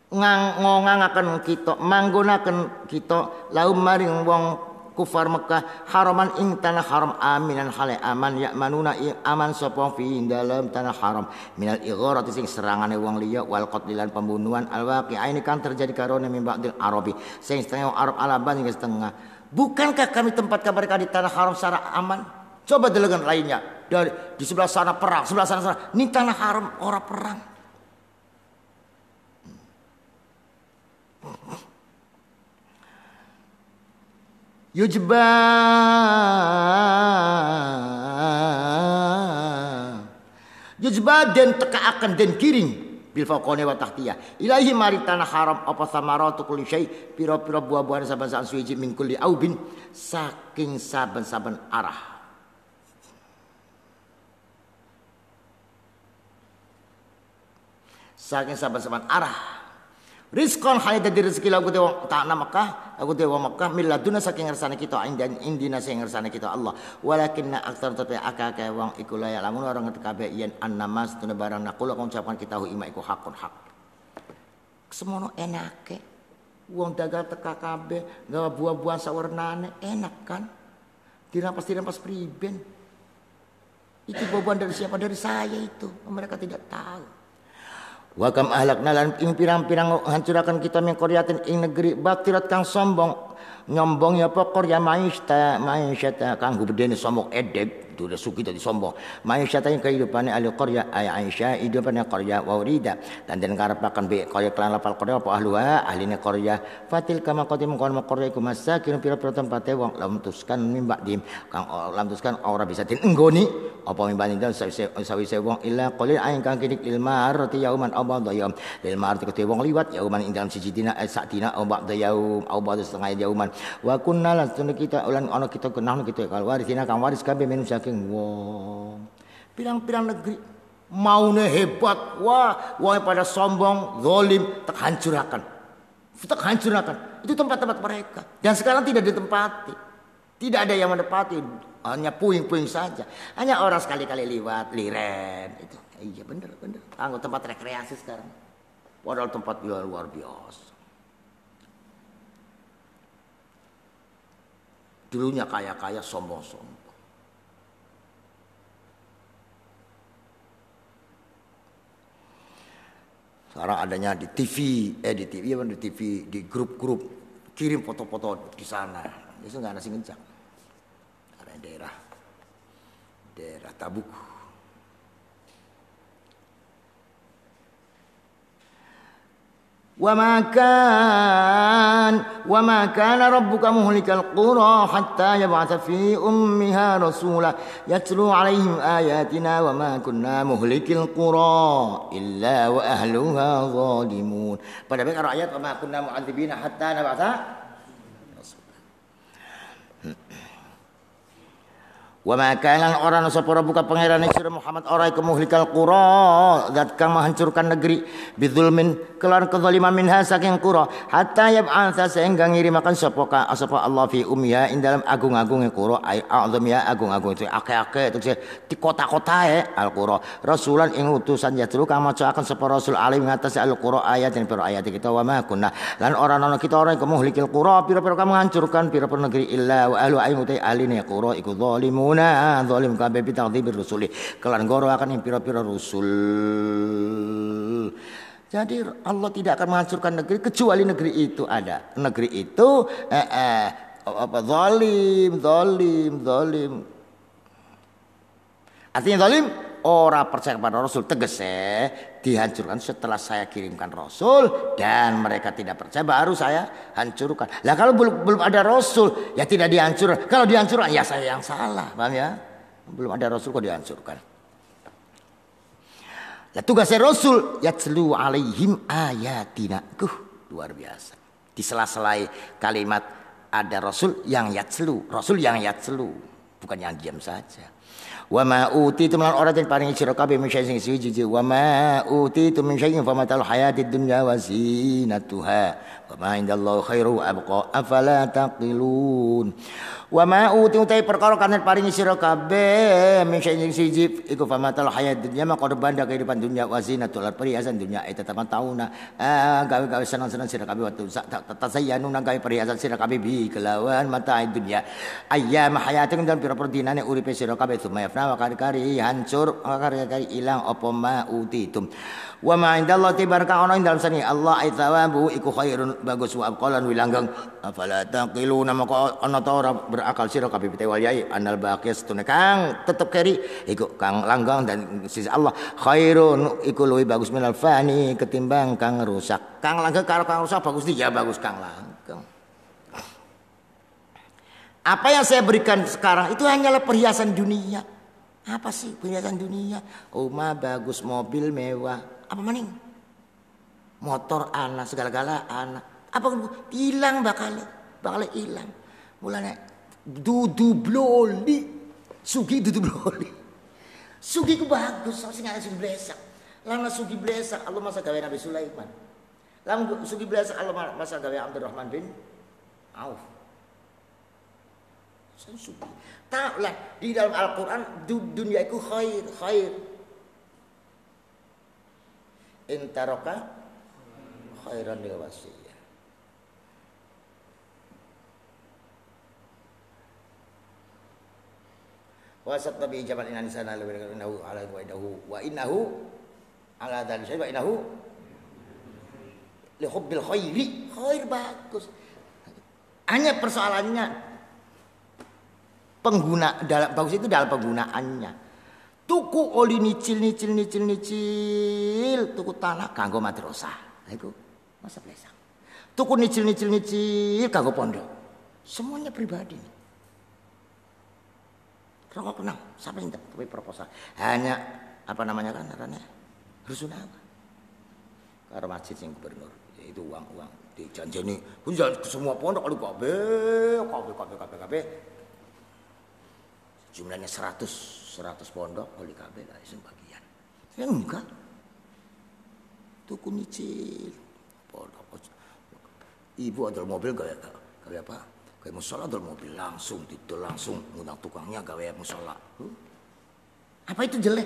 [SPEAKER 1] ngangaken kita manggonaken kita laum maring wong kufar Mekah haraman ing tanah haram aminan hale aman ya manuna aman sapa fi dalam tanah haram minal igharati sing serangane wong liya wal qatlilan pembunuhan al waqi'aini kan terjadi karone min ba'dil arabi sing setengah Arab alaban sing setengah. Bukankah kami tempatkan mereka di tanah haram secara aman? Coba delegan lainnya dari di sebelah sana perang, sebelah sana ini tanah haram ora perang. Yujba dan teka akan dan kiring bil faqone wa tahtiyah ilahi mari tanah haram apa samaratu kulli syai pira-pira buah-buahan saben-saben suci min kulli aubin saking saben-saben arah. Saking saben-saben arah Rizqan hale dadi rezeki lagu te wong takna Mekah, aku te wong Mekah miladuna saking ngersane kita indina sing ngersane kita Allah. Walakinna aktsar tapi akeh wong iku la lamun ora ngerti kabeh yen annamas tune barang nakul ucapan kita hu ima iku hakun hak. Semono enake. Wong dagang teka kabeh, gawa buah-buahan sawernane enak kan? Dirampas priben. Itu buah-buahan dari siapa? Dari saya itu. Mereka tidak tahu. Wa kam ahlakna lan ing pirang-pirang hancuraken kita min qaryatin ing negeri batirat kang sombong nyombong ya apa qarya ma'isyata kang gedene sombong edek duwe suki dadi sombong ma'isyata ing kahidupane ahli qarya ay Aisyah hidupane qarya wa urida dan den karepaken be kaya kelan lapal qarya apa ahluha ahline qarya fatil kama qadim kon qarya iku masakin pira-pira tempate wong lamtuskan mimbak dim kang lamtuskan ora bisa dienggoni apa mimbani dal sawise wong illa qalil aing kang kidik ilmar ti yauman abad yaum ilmar ti wong liwat yauman ing dalam siji dina sak dina abad yaum abad setengah yauman wa kunna lan kita ulan ana kita kenal kita kalau warisina kang waris kabeh minum saking wong pirang-pirang negeri maune hebat wah pada sombong zalim tak hancurakan itu tempat-tempat mereka dan sekarang tidak ditempati tidak ada yang menempati hanya puing-puing saja hanya orang sekali-kali liwat liren itu iya bener anggap tempat rekreasi sekarang padahal tempat luar biasa. Dulunya kaya-kaya sombong-sombong. Sekarang adanya di TV, di grup-grup kirim foto-foto di sana. Itu nggak nasi ngencang. Ada daerah Tabuk. Wa ma kana rabbuka muhlikal qura hatta yab'atha fi ummiha rasula yatlu 'alaihim ayatina wa ma kunna muhlikil qura illa wa ahluha zalimun. Pada karo ayat wa ma kunna mu'adzibina hatta nab'atha rasula. Wa ma kana orang sapa buka pangeran sira Muhammad ora iku muhlikal qura zat kang menghancurkan negeri bidzulmin kelan kezaliman minha saking qura hatta yab'atsa sehingga ngirimaken sapa Allah fi ummiha ing dalam agung-agunge qura ai azamiya agung-agung itu akeh-akeh itu di kota-kotae al qura rasulan ing utusan yatlu kang macaken sapa rasul alim ngatas al qura ayat dan pira ayat kita wa ma kunna lan ora ana kita ora iku muhlikil qura pira-pira kang menghancurkan pira-pira negeri illa wa ahlu aimutai aline qura iku zalimun zalim kabeh bitaqdibir rusuli kelan goro akan pira-pira rasul. Jadi Allah tidak akan menghancurkan negeri kecuali negeri itu ada. Negeri itu zalim. Artinya zalim ora percaya kepada Rasul tegese dihancurkan setelah saya kirimkan Rasul dan mereka tidak percaya baru saya hancurkan. Lah kalau belum ada Rasul ya tidak dihancurkan. Kalau dihancurkan ya saya yang salah, paham ya? Belum ada Rasul kok dihancurkan. Lah tugasnya Rasul yatlu alaihim ayatina. Luar biasa. Di sela-selai kalimat ada Rasul yang yatlu, Rasul yang yatlu, bukan yang diam saja. Wa ma utitu min al-ardi paring sira kabeh min syai'in siji wa ma utitu min syai'in fa matal hayatid dunya wa zinatuha wa ma indallahi khairu abqa afala taqilun wa ma utitu perkara kan paring sira kabeh min syai'in siji iku fa matal hayatid dunya maka banda kehidupan dunya wa zinatul perhiasan dunya eta taman tauna gawe-gawe senang-senang sira kabeh waktu tasayyanu gawe perhiasan sira kabeh bi kelawan mata dunya ayyam hayatin dan pira-pira dinane uripe sira kabeh wa kari hancur kari ilang apa ma utitum wa ma indallahi tibaraka ana ing dalem sani Allah thawabu iku khairun bagus wa aqalan wilanggeng afala taqiluna maka ana ta ora berakal sira kabeh wal yai anal baqiyas tunekang tetep keri iku kang langgang dan sisi Allah khairun iku luwih bagus minal fani ketimbang kang rusak kang langgeng karo kang rusak bagus ya bagus kang langgeng. Apa yang saya berikan sekarang itu hanyalah perhiasan dunia. Apa sih perhiasan dunia? Rumah bagus, mobil mewah. Apa maning? Motor anak, segala-gala anak. Apa hilang bakal hilang. Mulanya dudu bloli. Sugi dudu bloli. Sugi ku bagus, sing ada sing blesak. Lana sugi blesak Allah masa gawe Nabi Sulaiman. Lam sugi biasa Allah masa gawe Abdurrahman bin Auf. Saya sugi. Tahu lah di dalam Al-Qur'an dunia itu khair. Intaraka khairan lil wasiyah. Wasat nabi jamal inna sana la innahu ala wa innahu ala dzalika wa innahu li hubbil khair bagus. Hanya persoalannya pengguna dalam bagus itu dalam penggunaannya. Tuku oli nicil, tuku tanah kanggo madrasah. Nah itu masa plesang. Tuku nicil kanggo pondok. Semuanya pribadi. Rokok kenal, siapa yang tapi proposal. Hanya apa namanya kan katanya rusunawa. Karo masjid sing gubernur, itu uang dijanjeni. Semua pondok kalau kabeh. Jumlahnya 100 pondok oleh KB lah sebagian. Ya enggak. Tuku nyicil pondok. Ibu ada mobil gawe apa? Gawe musola ada mobil langsung didol langsung ngundang tukangnya gawe musola. Apa itu jelek?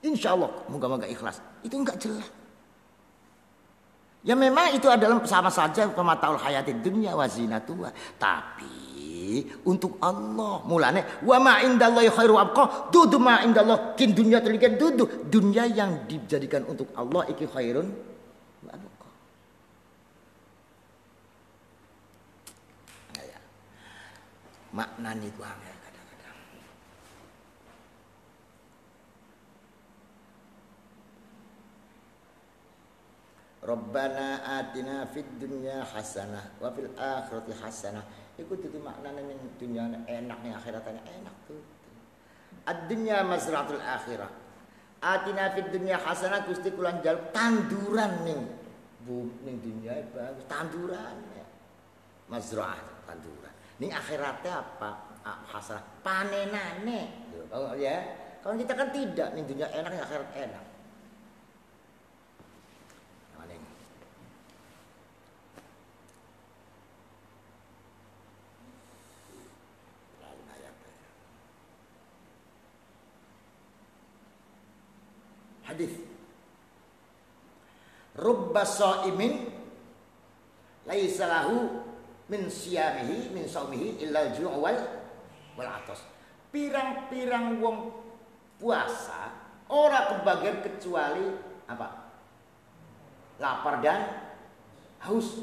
[SPEAKER 1] Insyaallah moga-moga ikhlas. Itu enggak jelek. Ya memang itu adalah sama saja pemataul hayatid dunya wa zinatuha. Tapi untuk Allah mulane wa ma indallahi khairu abqa dudu ma indallah kin dunya telikan dunia yang dijadikan untuk Allah iki khairun wa abqa. Ya. Maknane ku angel kadang-kadang. Rabbana atina fid dunya hasanah wa fil akhirati hasanah. Iku dudu maknane ning dunya enak ning akhiratane enak tuh. Ad-dunya mazra'atul akhirah. Atina fid dunya hasanah Gusti kula njaluk tanduran ning dunya bagus tanduran. Mazra'ah tanduran. Ning akhirate apa? Hasanah panenane. Oh ya. Kalau kita kan tidak ning dunya enak ning akhirat enak. Hadis rubba shaimin laisa lahu min siyamihi min saumihi illa al-ju' wal atas. Pirang-pirang wong puasa ora kebagian kecuali apa? Lapar dan haus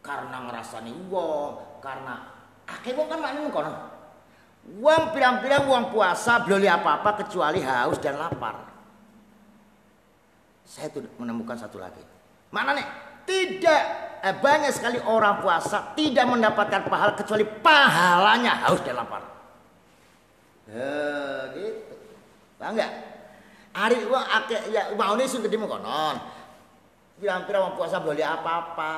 [SPEAKER 1] karena ngrasani wong, karena akeh wong kan maknane kono. Wong pirang-pirang wong puasa belum apa-apa kecuali haus dan lapar. Saya tuh menemukan satu lagi. Mana nih? Tidak banyak sekali orang puasa tidak mendapatkan pahala kecuali pahalanya haus dan lapar. Gitu. Paham enggak? Hari wong akeh ya maune sing gedhe konon. Pirang-pirang wong puasa boleh apa-apa,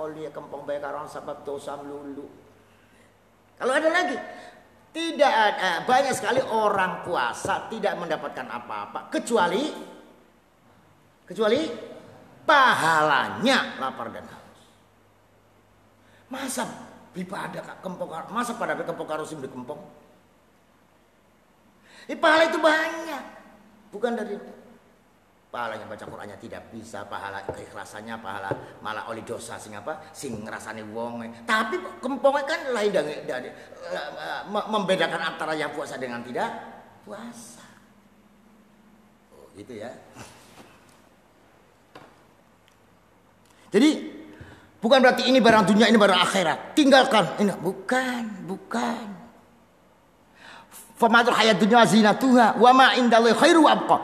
[SPEAKER 1] oli kempong bae karo sebab dosa melulu. Kalau ada lagi tidak ada banyak sekali orang puasa tidak mendapatkan apa-apa kecuali pahalanya lapar dan haus. Masa ibadah kempong, masa pada kempong karo sing dikempong? Pahala itu banyak. Bukan dari pahalanya baca Qur'annya tidak bisa, pahala keikhlasannya, pahala malah oleh dosa sing apa? Sing ngrasani wong. Tapi kempongnya kan lain dari membedakan antara yang puasa dengan tidak puasa. Oh, gitu ya. Jadi bukan berarti ini barang dunia, ini barang akhirat. Tinggalkan. Ini bukan. Famatul hayat dunya zinatuha wa ma indallahi khairu abqa.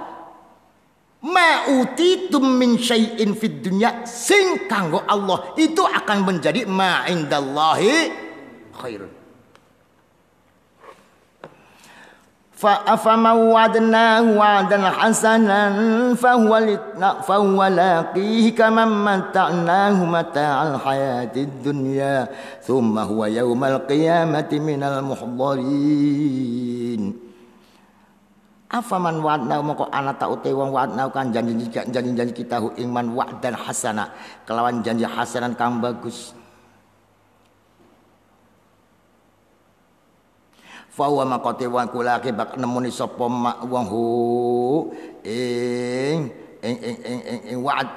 [SPEAKER 1] Ma utitum min syai'in fid dunya sing kanggo Allah itu akan menjadi ma indallahi khairun. فَأَفَمَنْ وَعَدْنَاهُ وَعْدًا حَسَنًا فَهُوَ لَاقِيهِ كَمَنْ مَتَّعْنَاهُ مَتَاعَ الْحَيَاةِ الدُّنْيَا ثُمَّ هُوَ يَوْمَ الْقِيَامَةِ مِنَ الْمُحْضَرِينَ. Afaman wa'adna moko ana ta ute wong wa'adna kan janji kita hu iman wa'dan hasana kelawan janji hasanan kang bagus. Fa wa maqati wa kulake bak nemuni sapa wong hu ing wa'ad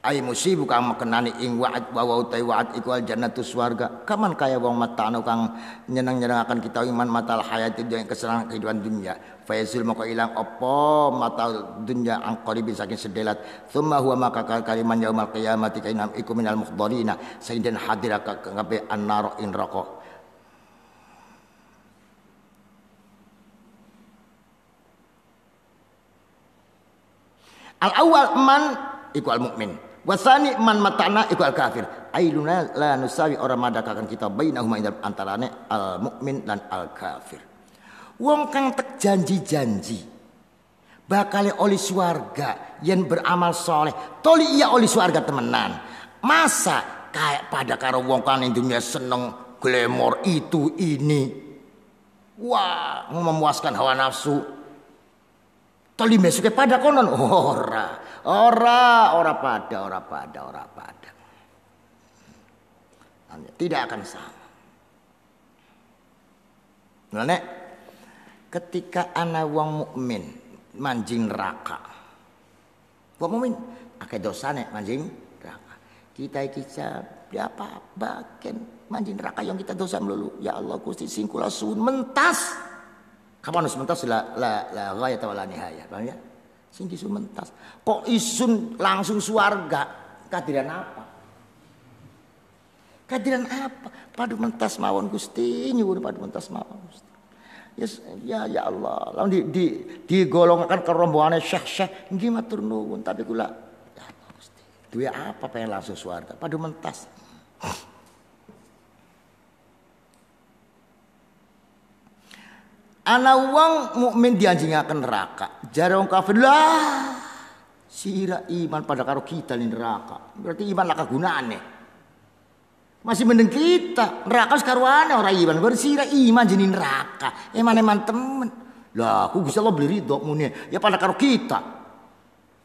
[SPEAKER 1] ai musibu kang makenani ing wa'ad wa utai wa'ad iku al jannatu swarga. Kaman kaya wong matano kang nyeneng-nyenengaken kita iman matal hayati dunya kesenangan kehidupan dunia. Faisul moko ilang apa matal dunya ang qaribi saking sedelat. Tsumma huwa maka kaliman yaumal qiyamati kainam iku minal muhdharina sayyidin hadira kabeh annar in raqo. Al awal man iku al mukmin. Wasani man matana iku al kafir. Ailuna la nusawi ora madakakan kita bainahuma antarane al mukmin dan al kafir. Wong kang tek janji-janji bakal oli swarga yen beramal soleh. Toli iya oli swarga temenan. Masa kayak pada karo wong kang ning dunia seneng glamor itu ini. Wah, memuaskan hawa nafsu. Toli mesuke pada konon ora pada. Tidak akan sama. Nek ketika ana wong mukmin manjing neraka. Wong mukmin akeh dosane manjing neraka. Kita apa bagian manjing neraka yang kita dosa melulu. Ya Allah Gusti sing kula suwun mentas. Kapan harus mentas la ghayat wala nihaya, paham ya? Sing disun mentas. Kok isun langsung swarga? Kadiran apa? Kadiran apa? Padu mentas mawon Gusti, nyuwun padu mentas mawon Gusti. Yes, ya Allah, lamun digolongkan ke rombongane syekh-syekh nggih matur nuwun, tapi kula ya Allah Gusti. Duwe apa pengen langsung swarga? Padu mentas. Ana wong mukmin dianjingaken neraka. Jare wong kafir lah sira iman pada karo kita ning neraka. Berarti iman laka gunane. Masih mending kita neraka sekaruane ora iman. Bersira iman jenis neraka. Eman-eman temen. Lah aku Gusti Allah beli ridho mune. Ya pada karo kita.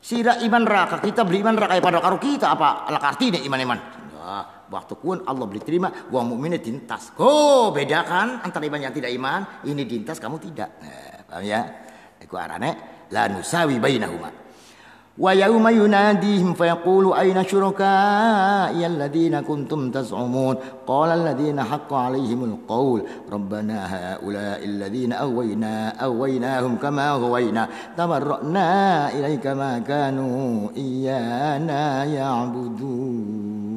[SPEAKER 1] Sira iman neraka, kita beli iman neraka ya pada karo kita apa laka artine iman-iman. Nah, waktu pun Allah beli terima, wong mukminnya dintas. Oh, beda kan antara iman yang tidak iman, ini dintas kamu tidak. Nah, paham ya? Iku arane la nusawi bainahuma. Wa yauma yunadihim fa yaqulu ayna syuraka'i alladhina kuntum taz'umun qala alladhina haqqa 'alaihimul qaul rabbana haula'i alladhina aghwaynahum kama aghwayna tabarra'na ilaika ma kanu iyyana ya'budun.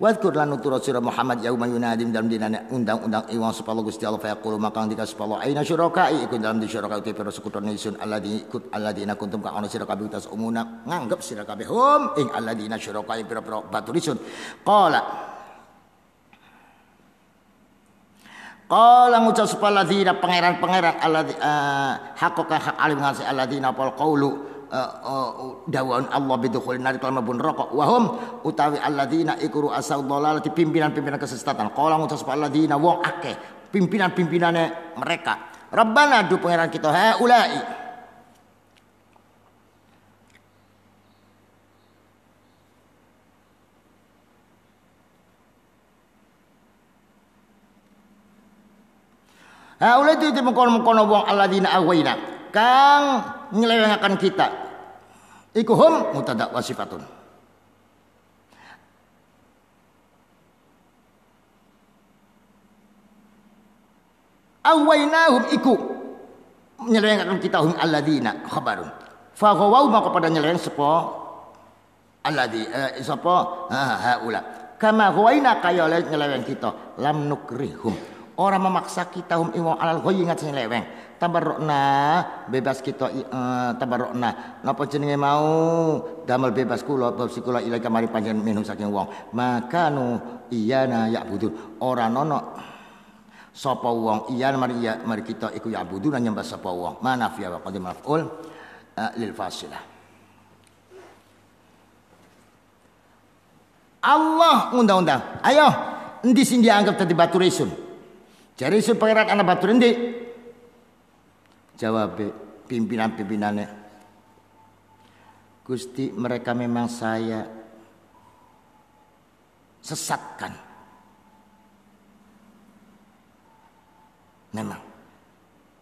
[SPEAKER 1] Wadkur lan nutur sira Muhammad yauma yunadim dalam dinane undang-undang iwang supaya Gusti Allah fayaqulu maka ndika supaya aina syurakai iku dalam di syurakai te pero sekuton isun alladina kuntum ka ana sira kabeh tas umuna nganggep sira kabeh hum ing alladina syurakai pero batur isun qala ngucap supaya ladina pangeran-pangeran alladzi haqqaka hak alim ngasi alladina pal qaulu dawan Allah bidukhulin nar kalau mabun rokok wahum utawi alladzina ikru asal dhalalati pimpinan-pimpinan kesesatan qala ngutus alladzina wong akeh pimpinan-pimpinane mereka Rabbana du pangeran kita haulai haulai itu mengkono wong alladzina aghwayna kang nyelewengaken kita iku hum mubtada wa sifatun awainahum iku nyelewengaken kita hum alladzina khabarun fa ghawaw maka pada nyeleweng sapa alladzi sapa haula kama ghawaina kaya nyeleweng kita lam nukrihum ora memaksa kita hum ing alal ghayyi ngat nyeleweng tabarrokna bebas kita tabarrokna napa jenenge mau damel bebas kula bab kula ilaika mari panjenengan minum saking wong makanu iyana ya'budun ora nono sapa wong iya mari kita iku ya'budun nyembah sapa wong manafia wa qadim maf'ul lil fasilah Allah undang-undang ayo endi sing dianggap dadi batu resun jare isun pangeran ana batu endi Jawab pimpinan-pimpinannya. Gusti, mereka memang saya sesatkan. Memang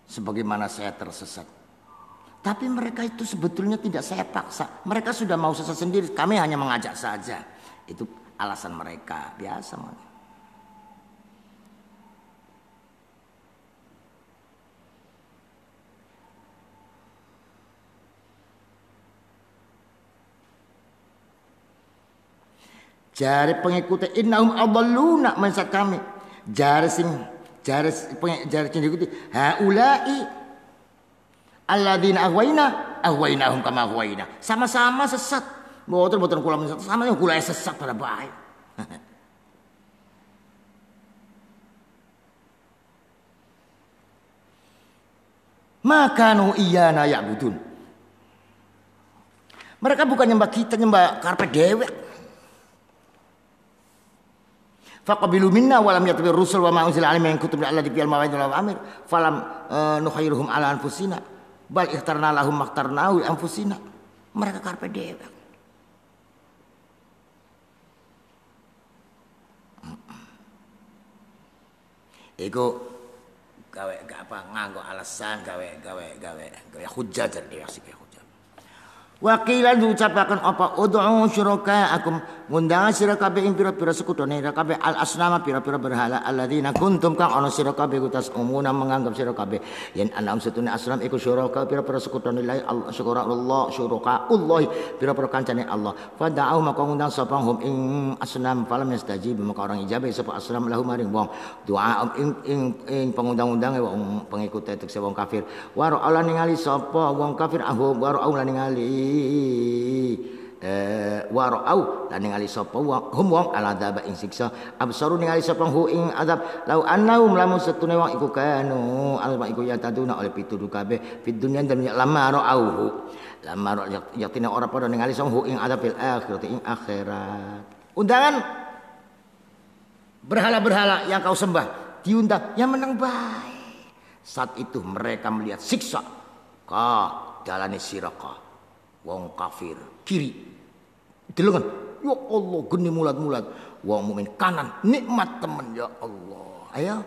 [SPEAKER 1] sebagaimana saya tersesat. Tapi mereka itu sebetulnya tidak saya paksa. Mereka sudah mau sesat sendiri. Kami hanya mengajak saja. Itu alasan mereka. Biasa. Jari pengikutnya innahum adalluna mansat kami. Jari diikuti haula'i alladzina ahwainahum kama ahwaina. Sama-sama sesat. Boten kula sesat, sama yang kula sesat pada baik. Makanu iyana ya'budun. Mereka bukan nyembah kita, nyembah karpet dewek. Faqabilu minna wa lam yattabi'ur rusul wa ma unzila alaihim min kutubi allati fil mawa'id wal amir falam nukhayyiruhum ala anfusina bal ikhtarna lahum makhtarnahu li anfusina. Mereka karpe dewek. Iku gawe apa nganggo alasan gawe hujjah jadi asik hujjah. Wakilan diucapakan apa ud'u syuraka'akum ngundang sira kabeh ing pira-pira sekutone sira kabeh al asnama pira-pira berhala alladzina kuntum kang ana sira kabeh kutas umuna menganggap sira kabeh yen ana setune asnam iku syuraka pira-pira sekutone lain Allah syuraka pira-pira kancane Allah fada'u maka ngundang sapa hum ing asnam falam yastajib maka orang ijabe sapa asnam lahu maring wong doa ing pengundang-undange wong pengikut tek wong kafir waro ala ningali sapa wong kafir ahum waro ala ningali warau lan ningali sapa hum wong aladaba ing siksa absaru ningali sapa hu ing azab lau annahum lamun setune wong iku kanu alma iku ya taduna oleh pituduh kabeh fid dunya dan lama ra'auhu lama yatina ora padha ningali sapa hu ing azabil akhirati ing akhirat. Undangan berhala-berhala yang kau sembah diundang yang menang baik. Saat itu mereka melihat siksa ka dalane siraka wong kafir kiri delongan ya Allah geni mulat-mulat wong mukmin kanan nikmat teman ya Allah. Ayo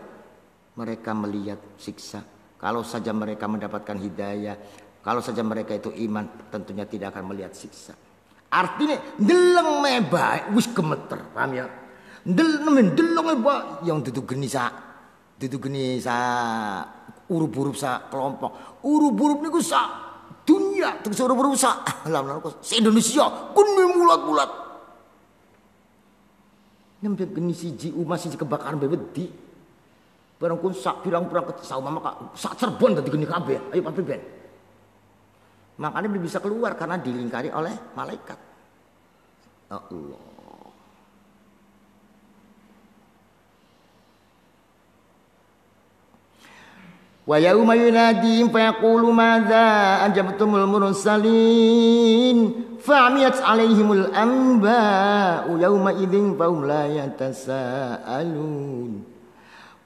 [SPEAKER 1] mereka melihat siksa. Kalau saja mereka mendapatkan hidayah, kalau saja mereka itu iman, tentunya tidak akan melihat siksa. Artinya deleng mebah wis gemeter, paham ya? Deleng mebah yang duduk geni sa urup-urup sa kelompok urup-urup niku sa dunia terus orang berusaha se-Indonesia geni mulat-mulat nyampe geni siji umat siji kebakaran bebedi barang kun sak pirang-pirang sauma maka sak Cirebon dadi geni kabeh. Ayo Pak Ben makanya belum bisa keluar karena dilingkari oleh malaikat Allah. Wa yauma yunadihim fa yaqulu madza ajabtumul mursalin fa'miyat 'alaihimul anba'u yauma idzin fahum la yatasaalun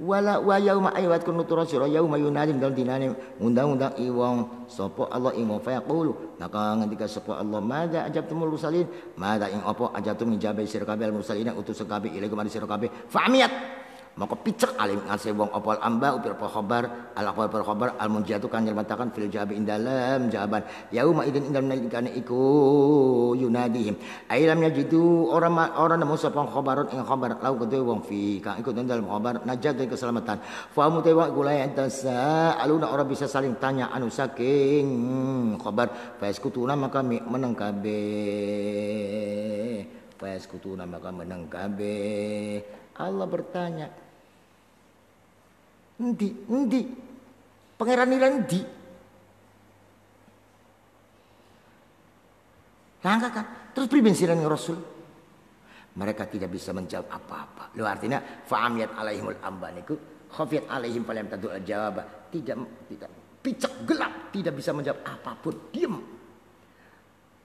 [SPEAKER 1] wala wa yauma aywat kunutura sira yauma yunadihim dal dinane undang-undang iwong sapa Allah ing fa yaqulu maka ngendika sapa Allah madza ajabtumul mursalin madza ing apa ajabtum ijabai sira kabeh mursalin utus kabeh ilaikum sira kabeh fa'miyat maka picek alim ngasih wong opal amba upir khabar al akhbar per khabar al munjatu kan nyermatakan fil jawab dalam jawaban yauma idin indal nalikane iku yunadihim ailam yajidu orang nemu sapa khabarun ing khabar lau kedue wong fi kang iku dalam khabar najat dari keselamatan fa mutewa gula entasa aluna orang bisa saling tanya anu saking khabar faskutuna maka meneng kabeh faskutuna maka meneng kabeh. Allah bertanya Endi pangeran nira endi langka kan terus priben sirane Rasul mereka tidak bisa menjawab apa-apa. Lu artinya fa'amiyat alaihimul amba niku khafiyat alaihim falam tadu jawab tidak picek gelap tidak bisa menjawab apapun diam.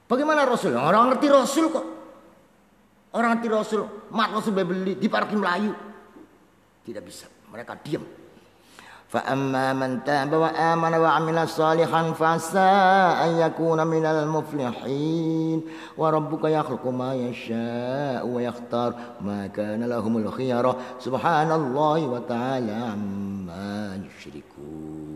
[SPEAKER 1] Bagaimana Rasul orang ngerti Rasul kok orang ngerti Rasul mat Rasul beli di parkir Melayu tidak bisa mereka diam. فأما من تاب وآمن وعمل صالحا فعسى أن يكون من المفلحين وربك يخلق ما يشاء ويختار ما كان لهم الخيرة سبحان الله وتعالى عما يشركون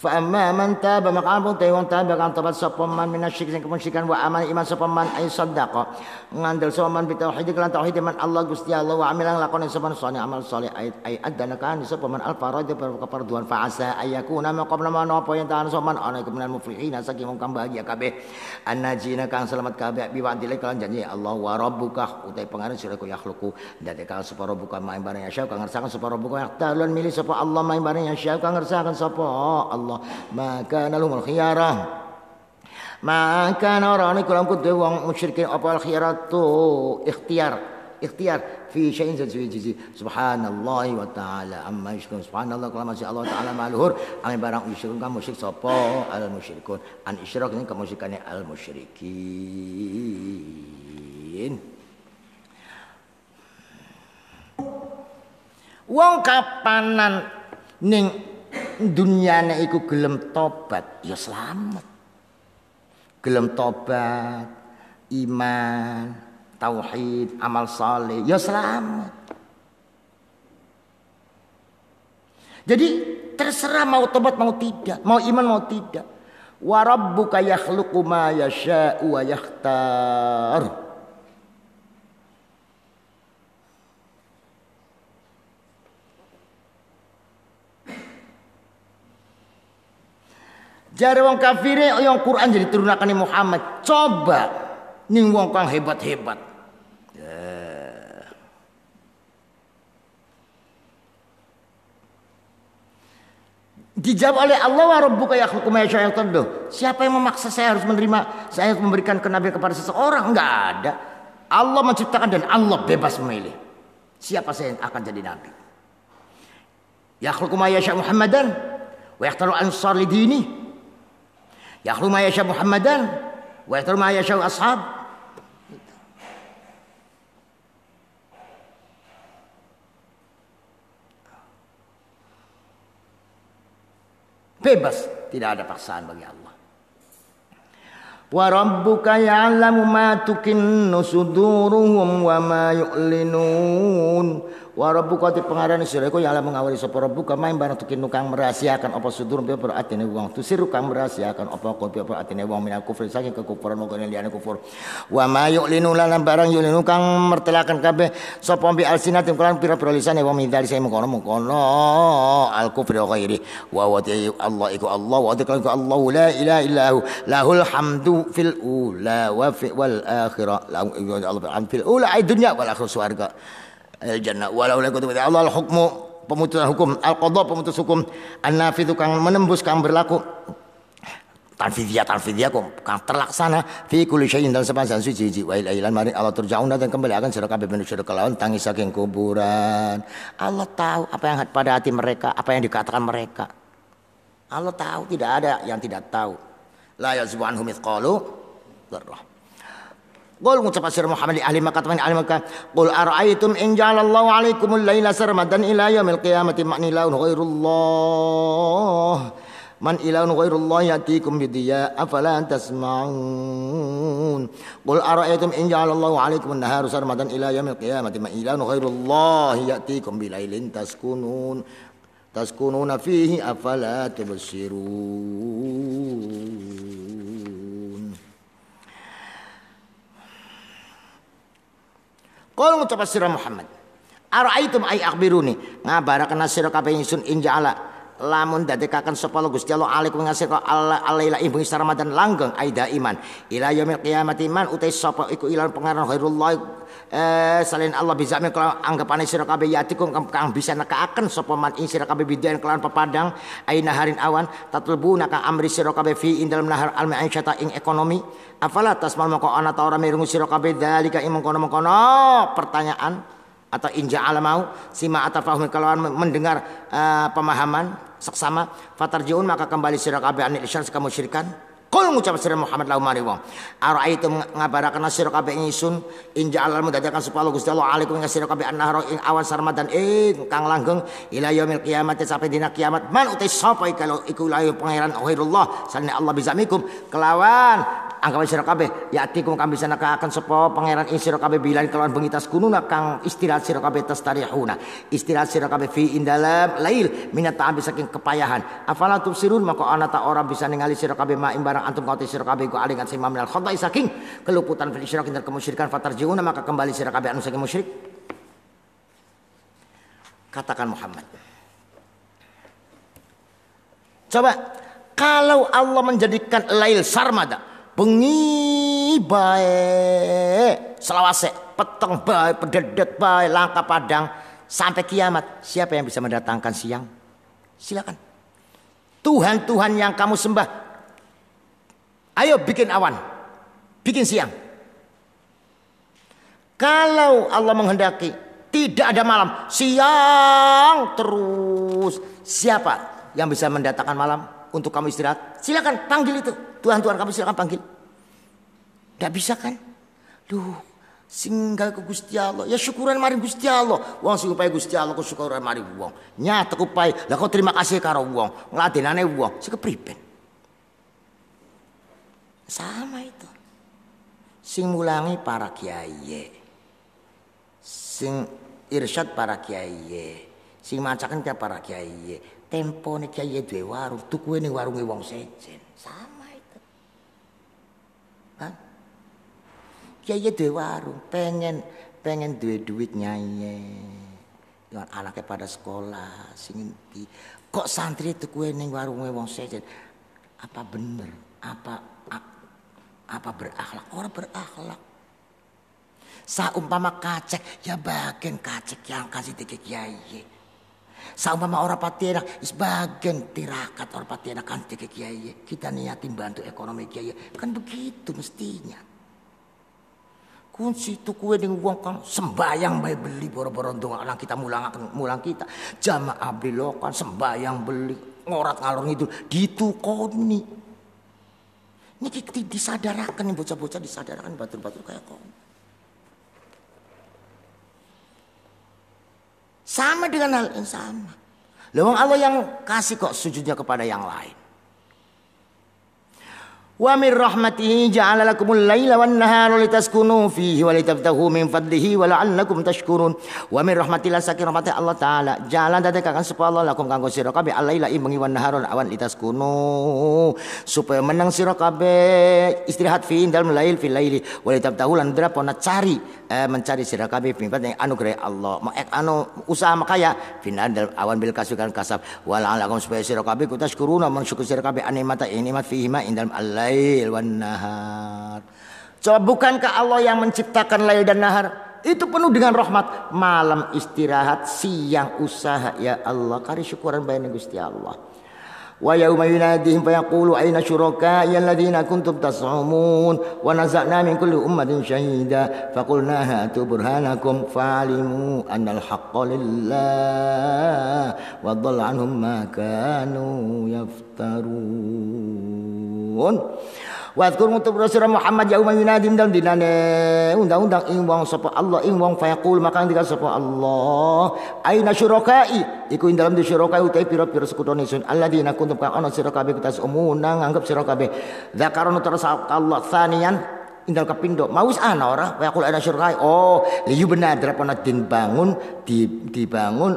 [SPEAKER 1] فأما من تاب maka wong taba kang tobat sapa man minasyirik sing kemusyrikan wa amal iman sapa man ay sadaqah ngandel sapa man bi tauhid lan tauhid man Allah Gusti Allah wa amilan lakon sapa saleh amal saleh ay adana kan sapa man al faraj keparduan fa asa ayakuna maqam nama apa yang tahan sapa man ana kemenan muflihin saking wong kang bahagia kabeh annajina kang selamat kabeh bi wa'dil lan janji Allah wa rabbuka utai pangaran sira ku yakhluqu dadi kang sapa rabbuka main bareng ya kang ngersakan sapa rabbuka yaktalun milih sapa Allah main bareng ya kang ngersakan sapa Allah maka nalumul khiyarah maka orang kulam kudu wong musyrikin apa khiyaratu ikhtiar fi syai'in sajiji subhanallah wa ta'ala amma yusyrikun subhanallah kala masya Allah ta'ala maluhur ame barang yusyrikun kamu musyrik sapa al musyrikun an isyrak ini kemusyrikane al musyrikin wong kapanan ning dunyane iku gelem tobat ya selamat gelem tobat iman tauhid amal saleh ya selamat jadi terserah mau tobat mau tidak mau iman mau tidak wa rabbuka yakhluqu ma yasha'u wa yakhtar jare wong kafire yang Quran jadi turunakane Muhammad coba ning wong kang hebat-hebat dijawab oleh Allah wa rabbuka yakhluqu ma yasha'u. Siapa yang memaksa saya harus menerima saya harus memberikan kenabian kepada seseorang? Enggak ada. Allah menciptakan dan Allah bebas memilih siapa saya yang akan jadi nabi. Yakhluqu ma yasha'u Muhammadan wa yakhtaru ansar li dini. Yakhluqu ma yasha'u Muhammadan wa yakhtaru ma yasha'u ashab. Bebas, tidak ada paksaan bagi Allah. Wa rabbuka ya'lamu ma tukinnu suduruhum wa ma yu'linun. Wa rabbuka ti pengarane sira iku ya'lamu ngawari sapa rabbuka main barang tukinnu kang merahasiakan apa sudur piye atine wong. Tusiru kang merahasiakan apa piye atine wong minal kufri saking kekufuran mongko liyane kufur. Wa ma yu'linun lan barang yu'linu kang mertelakan kabeh sapa bi alsinatin kelan pira-pira lisane wong mindali saya mengkono al kufri wa ghairi. Wa Allah iku Allah wa iku Allah la ilaha illahu lahul hamdu fil ula wa wal akhirah Allah fil ula ay dunya wal akhirah surga al jannah walau la kuntu Allah al hukmu pemutusan hukum al qada pemutus hukum an nafidhu kang menembus kang berlaku tanfidiyah kang terlaksana fi kulli syai'in dalam saben suci wa ilailan mari Allah turja'una dan kembali akan sira kabeh manusia kelawan tangis saking kuburan. Allah tahu apa yang pada hati mereka, apa yang dikatakan mereka. Allah tahu, tidak ada yang tidak tahu. La yazbu anhum mithqalu dzarrah. Qul ngucap sir Muhammad li ahli Makkah ahli Makkah qul ara'aytum in ja'alallahu 'alaikumul laila sarmadan ila yaumil qiyamati man ilahun ghairullah yatikum bidiya afala tasma'un. Qul ara'aytum in ja'alallahu 'alaikum an-nahara sarmadan ila yaumil qiyamati man ilahun ghairullah yatikum bilailin taskununa fihi afala tubsirun. Qul ngucap sira Muhammad ara'aitum ay akhbiruni ngabaraken sira kabeh ingsun inja'ala lamun dadekaken sapa Gusti Allah alaikum ngasira alaila ibung Ramadan langgeng aida iman ila yaumil qiyamati man utai sapa iku ilan pengaran khairullah selain Allah bisa anggapane sira kabeh yatikum kang bisa nekaaken sapa man ing sira kabeh bidan kelawan pepadang aina harin awan tatlubuna kang amri sira kabeh fi indal nahar al ma'isyata ing ekonomi afala tasmal moko ana ta ora mirungu sira kabeh dalika ing mengkono-mengkono pertanyaan atau inja alamau sima atafahum kalawan mendengar pemahaman seksama fatarjiun maka kembali sira kabeh anil isyrak kamu syirikan Qul ngucap sira Muhammad lahum mari wong. Ara'aitum ngabaraken sira kabeh ingsun inja'al mudadakan supaya Gusti Allah alaikum ing sira kabeh annahara ing awan sarmadan kang langgeng ila yaumil kiamat sampai dina kiamat. Man utai sapa kalau iku layu pangeran ghairullah salna Allah bizamikum kelawan anggapan sira kabeh yatikum kang bisa nakaken sapa pangeran ing sira kabeh bilan kelawan bengi tas kununa kang istirahat sira kabeh tastarihuna istirahat sira kabeh fi indalam lail minat ta'ab saking kepayahan afala tubsirun maka ana ta ora bisa ningali sira kabeh ma ing barang antum kau sira kabeh ku alingan sing maminal khata'i saking keluputan fil isyrak dan kemusyrikan fatarjiuna maka kembali sira kabeh anu saking musyrik. Katakan Muhammad, coba kalau Allah menjadikan lail sarmada bengi bae selawase peteng bae pededet bae langka padang sampai kiamat, siapa yang bisa mendatangkan siang? Silakan. Tuhan-Tuhan yang kamu sembah, ayo bikin awan, bikin siang. Kalau Allah menghendaki tidak ada malam, siang terus, siapa yang bisa mendatangkan malam untuk kamu istirahat? Silakan panggil itu, Tuhan-Tuhan kamu silakan panggil. Tidak bisa kan? Duh, singgal ke Gusti Allah, ya syukuran mari Gusti Allah. Wong sing upaya Gusti Allah ku syukuran mari wong. Nyata upaya, lah kok terima kasih karo wong, ngladenane wong, sing kepriben. Sama itu. Sing mulangi para kiai. Sing irsyad para kiai. Sing macaken ke para kiai. Tempone kiai duwe warung, tukuwe ning warunge wong sejen. Sama itu. Kan? Kiai duwe warung, pengen duwe duit nyai. Dengan anaknya pada sekolah, sing kok santri tukuwe ning warunge wong sejen. Apa bener? Apa berakhlak? Orang berakhlak. Saumpama kacek, ya bagian kacek yang kasih tiga kiai. Saumpama orang patienak, sebagian tirakat orang patienak kan tiga kiai. Kita niatin bantu ekonomi kiai, kan begitu mestinya. Kunci itu kue dengan uang kang sembayang bayi beli boro-boro dong anak kita mulang kita. Jamaah beli lokan sembayang beli ngorat ngalor itu ditukoni. Ini disadarakan nih bocah-bocah disadarakan batur-batur kayak kau. Sama dengan hal yang sama. Lewang Allah yang kasih kok sujudnya kepada yang lain. Wa min rahmatihi ja'ala lakumul laila wan nahara litaskunu fihi wa litabtaghu min fadlihi wa la'allakum tashkurun. Wa min rahmatillah saking rahmati Allah taala ja'ala dadekaken sapa Allah lakum kanggo sira kabeh al-laila bengi wan nahara awan litaskunu supaya menang sira kabeh istirahat fi dalam lail fil laili wa litabtaghu lan drapona cari mencari sira kabeh pimpat anugerah Allah anu usaha makaya final awan bil kasukan kasab wa la'allakum supaya sira kabeh tashkuruna mensyukur sira kabeh nikmat fihi ma indal al lail wan nahar. Coba bukankah Allah yang menciptakan lail dan nahar? Itu penuh dengan rahmat. Malam istirahat, siang usaha. Ya Allah, kari syukuran bayana Gusti Allah. Wa yauma yunadihim fa yaqulu aina syuraka'i alladziina kuntum tas'umun wa naza'na min kulli ummatin shahida fa qulna hatu burhanakum fa'alimu annal haqqa lillah wa dhalla 'anhum ma kanu yaftarun. Wa dzkur ngutup Rasul Muhammad yauma yunadim dan dinane undang-undang ing wong sapa Allah ing wong fayaqul maka ngendika sapa Allah aina syuraka'i iku ing dalam di syurakai utai pira-pira sekutone sun alladzina kuntum ka ana sira kabeh kutas umuna nganggep sira kabeh zakarun terus Allah tsanian indal kapindo maus ana ora fayaqul aina syurakai oh liyu benar drapana dibangun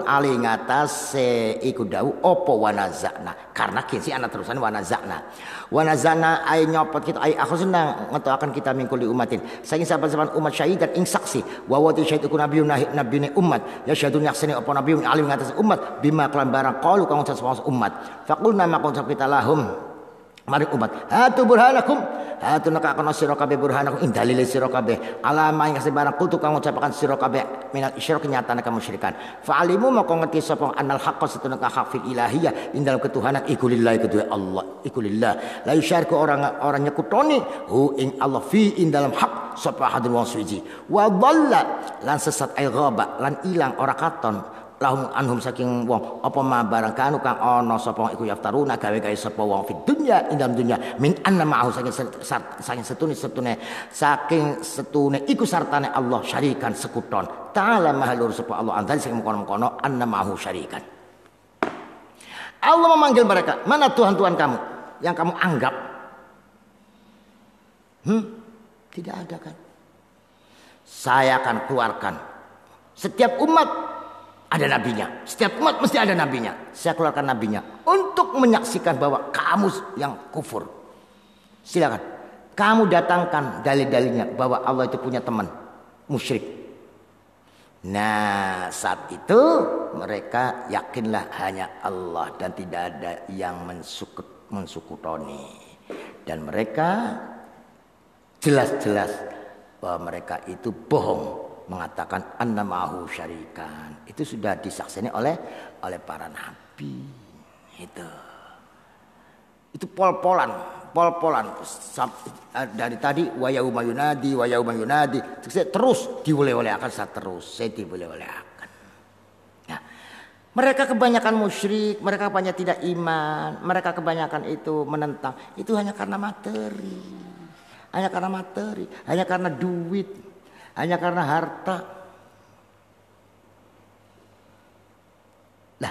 [SPEAKER 1] ali ngatasé iku dawuh apa wanazana karena kinsi ana terusan wanazana ay nyopot kita ay akhusna ngetoaken kita mingkul di umatin saking saban-saban umat syahidan ing saksi wa wati syahid iku nabiyun nabine umat ya syahidun yaksini apa nabiyun alim ngatas umat bima kelan barang qalu kang umat faqulna maqul kita lahum mari umat hatu burhanakum hatu nakakono sira kabeh burhanakum ing dalil sira kabeh alama ing barang kutu kang ngucapaken sira kabeh minal isyrak nyatane kamusyrikan fa'alimu maka ngerti sapa annal haqqa satuna haq fil ilahiyah ing dalam ketuhanan iku lillahi kedue Allah iku lillah la yusyariku orang nyekutoni hu ing Allah fi ing dalam hak sapa hadul wong suci wa dhalla lan sesat ay ghaba lan ilang ora katon lahum anhum saking wong apa ma barang kanu kang ana sapa iku yaftaruna gawe-gawe sapa wong fid dunya ing dalem dunya min anna ma'ahu saking setune iku sartane Allah syarikan sekuton ta'ala mahalur sapa Allah anzal sing mengkono-mengkono anna ma'ahu syarikan. Allah memanggil mereka, mana Tuhan-Tuhan kamu yang kamu anggap? Tidak ada kan? Saya akan keluarkan. Setiap umat ada nabinya. Setiap umat mesti ada nabinya. Saya keluarkan nabinya untuk menyaksikan bahwa kamu yang kufur. Silakan. Kamu datangkan dalil-dalilnya bahwa Allah itu punya teman musyrik. Nah, saat itu mereka yakinlah hanya Allah dan tidak ada yang mensukutoni. Dan mereka jelas-jelas bahwa mereka itu bohong mengatakan annamahu syarikan. Itu sudah disaksikan oleh para nabi. Itu pol-polan dari tadi wa yauma yunadi terus dioleh-olehkan saya dioleh-olehkan. Nah, mereka kebanyakan musyrik, mereka banyak tidak iman, mereka kebanyakan itu menentang. Itu hanya karena materi, hanya karena duit, hanya karena harta. Nah,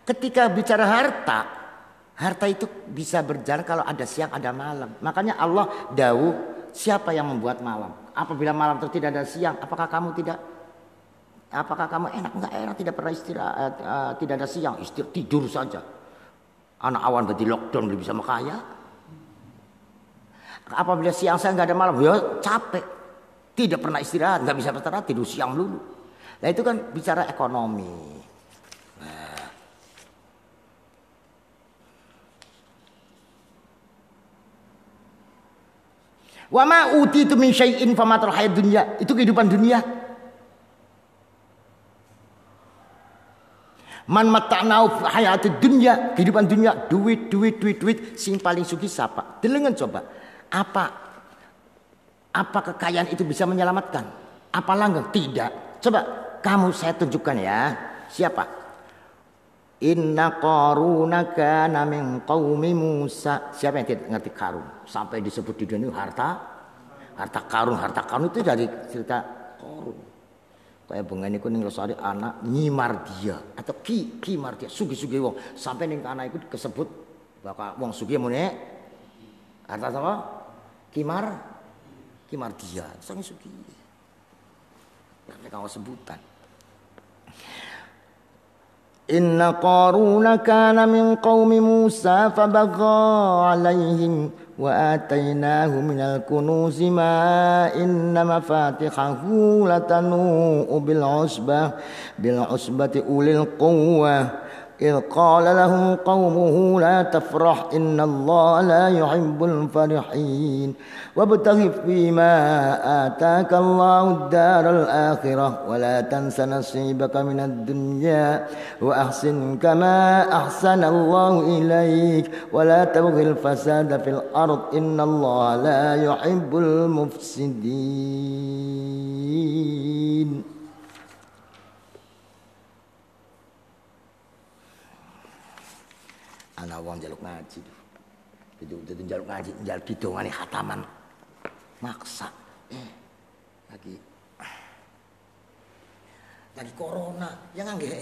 [SPEAKER 1] ketika bicara harta itu bisa berjalan kalau ada siang ada malam. Makanya Allah dawuh, siapa yang membuat malam? Apabila malam itu tidak ada siang, apakah kamu enak? Enggak enak, tidak pernah istirahat, tidak ada siang, tidur saja. Anak awan berarti lockdown belum bisa makaya. Apabila siang saya nggak ada malam, ya capek. Tidak pernah istirahat, nggak bisa beristirahat, tidur siang dulu. Nah itu kan bicara ekonomi. Wa ma utitu min syai'in famatul hayat dunya. Itu kehidupan dunia. Man mata'nau hayatid dunya, kehidupan dunia, duit sing paling sugih siapa? Delengen coba. Apa kekayaan itu bisa menyelamatkan? Apa langgeng? Tidak. Coba kamu saya tunjukkan ya. Siapa? Inna Qaruna kana min qaumi Musa. Siapa yang tidak ngerti Qarun? Sampai disebut di dunia harta Qarun itu dari cerita Qarun. Kayak bengen iku ning losari anak Nyi Mardia atau Ki Mardia, sugih-sugih wong. Sampai ning anak iku disebut bakal wong sugih mune harta apa? Ki Mardia, sange sugih. Nek kau sebutan. Inna Qaruna kana min qaumi Musa fabagha alaihim wa atainahu minal kunuzi ma inna mafatihahu latanu bil usbati ulil quwwah إذ قال له قومه لا تفرح إن الله لا يحب الفرحين وابتغ فيما آتاك الله الدار الآخرة ولا تنس نصيبك من الدنيا وأحسن كما أحسن الله إليك ولا تبغ الفساد في الأرض إن الله لا يحب المفسدين. Anak wong jaluk ngaji itu jaluk ngaji jaluk didongani khataman maksa lagi corona yang ngangge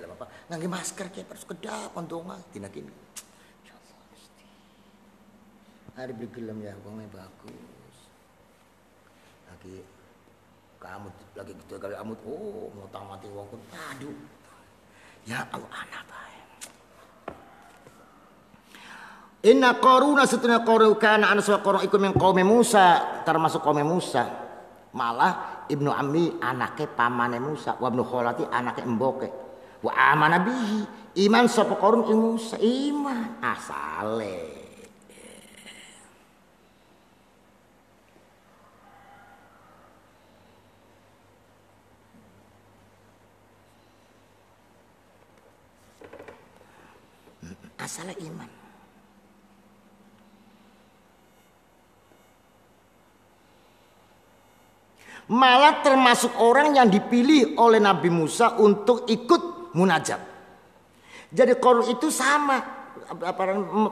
[SPEAKER 1] apa ngangge masker ki terus kedap ondonga dina kini insyaallah mesti hari bergelem ya wong bagus lagi kamu lagi gitu kali amut mau tamati wong aduh ya Allah anak bae. Inna Qaruna setuna Qarun kana anaswa Qarun iku min qaumi Musa termasuk qaumi Musa. Malah Ibnu Ammi anake pamane Musa, wa Ibnu Kholati anake emboke. Wa amana bihi iman sapa Qarun ing Musa iman asale. Asale iman. Malah termasuk orang yang dipilih oleh Nabi Musa untuk ikut munajat. Jadi Qarun itu sama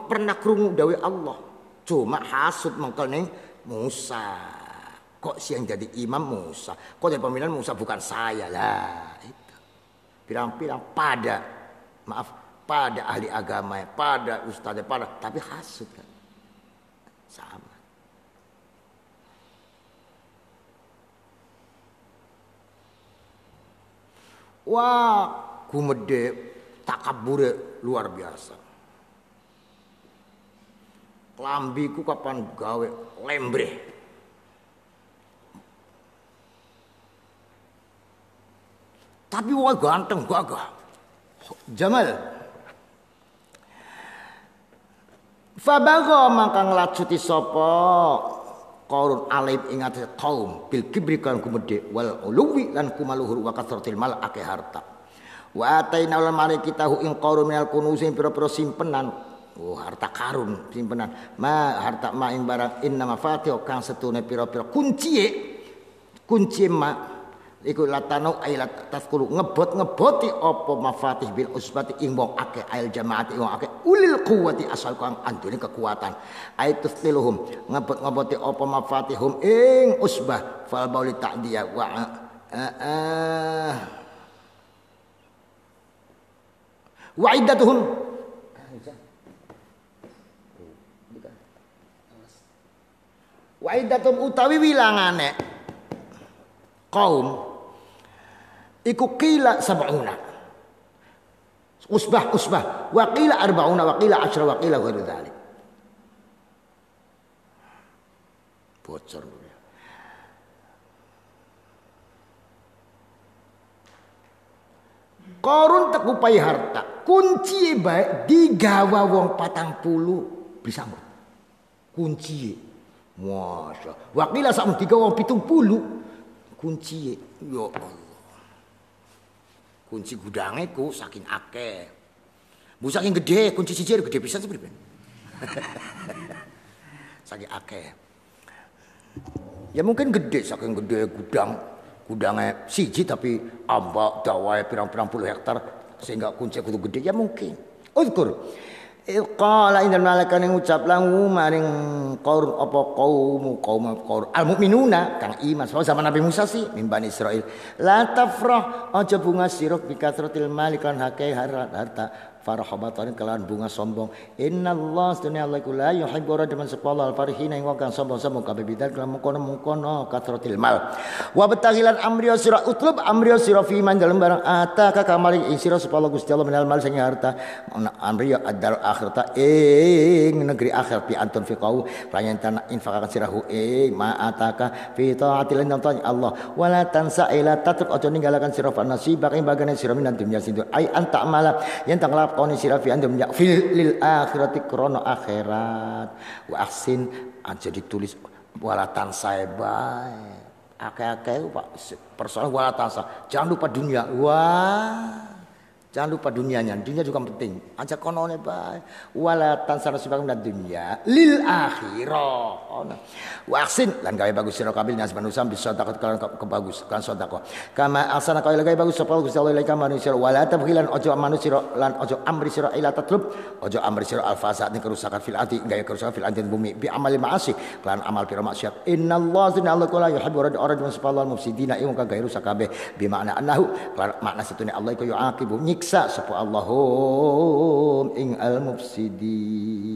[SPEAKER 1] pernah krungu dawuh Allah. Cuma hasud mengkel ning Musa. Kok sih yang jadi imam Musa? Kok jadi pimpinan Musa bukan saya lah. Itu. Pirang-pirang pada ahli agama, pada ustadz, tapi hasud kan. Sama. Wah, gumede takabure luar biasa. Klambiku kapan gawe lembre. Tapi wah ganteng gagah. Jamal. Fabaga mangka nglacuti sapa Qarun alaib ing atase kaum bil kibri kan gumede wal uluwi lan kumaluhur wa kasratil mal akeh harta. Wa ataina lan mari kita ing Qarun minal kunusin pira-pira simpenan. Oh, harta karun simpenan. Harta ma ing barang inna mafatih kang setune pira-pira kunci ma iku latano ailat taskulu ngeboti apa mafatih bil usbati ing wong akeh ail jamaati wong akeh ulil quwwati asal kang andune kekuatan aitus tiluhum ngeboti apa mafatihum ing usbah fal bauli ta'diyah wa iddatuhum wa iddatum utawi wilangane kaum iku qila sab'una usbah wa qila arba'una wa qila asyra wa qila ghairu dzalik bocor ya. Qarun tekupai harta kunci bae digawa wong 40 bisa mbok kunci masya wa qila sak digawa wong 70 kunci ya Allah. Kunci gudangnya ku saking akeh. Bu saking gede, kunci siji gede pisan sih priben. Saking akeh. Ya mungkin gede saking gede gudangnya siji tapi ambak dawae pirang-pirang puluh hektar sehingga kunci kudu gede ya mungkin. Uzkur qala indal malakan yang ucap langu maring Qarun apa kaum Qarun al mukminuna kang iman so zaman Nabi Musa sih min Bani Israil la tafrah aja bunga sira bi kasratil malikan hakai harta farhabatan kelawan bunga sombong innallaha sunna Allah la yuhibbu rajulan sepala al farihina ing wong kang sombong-sombong kabeh bidan kelamun kono kasratil mal wa batahilan amriya sira utlub amriya sira fi man dalem barang ataka kamaring ing sira sepala Gusti Allah minal mal sing harta amriya adal akhirata ing negeri akhir bi antun fi qau layan tanah infakakan sirahu ma ataka fi taatil Allah wala tansa ila tatruk aja ninggalakan sira fa nasibak ing bagane sira minan dunya sindu ai anta amala yen tang lakoni sira fi andum fil lil akhirati krono akhirat wa ahsin aja ditulis wala tansa bae akeh-akeh Pak persoalan wala tansa jangan lupa dunia jangan lupa dunianya, dunia juga penting. Aja konone bae. Wala tansara sibak dan dunia lil akhirah. Waksin lan gawe bagus sira kabil nas manusa bisa takut kalian kebagus kan sedekah. Kama asana kaya gawe bagus sapa Gusti Allah ilaika manusia wala tabghilan ojo manusia lan ojo amri sira ila tatlub ojo amri sira al fasad ni kerusakan fil ardi gawe kerusakan fil ardi bumi bi amali ma'asi lan amal pira maksiat. Innallaha sunallahu la yuhibbu rajul sapa mufsidina ing gawe rusak kabeh bi makna annahu makna setune Allah iku yu'aqibu nyiksa sapa Allahum ing al mufsidin.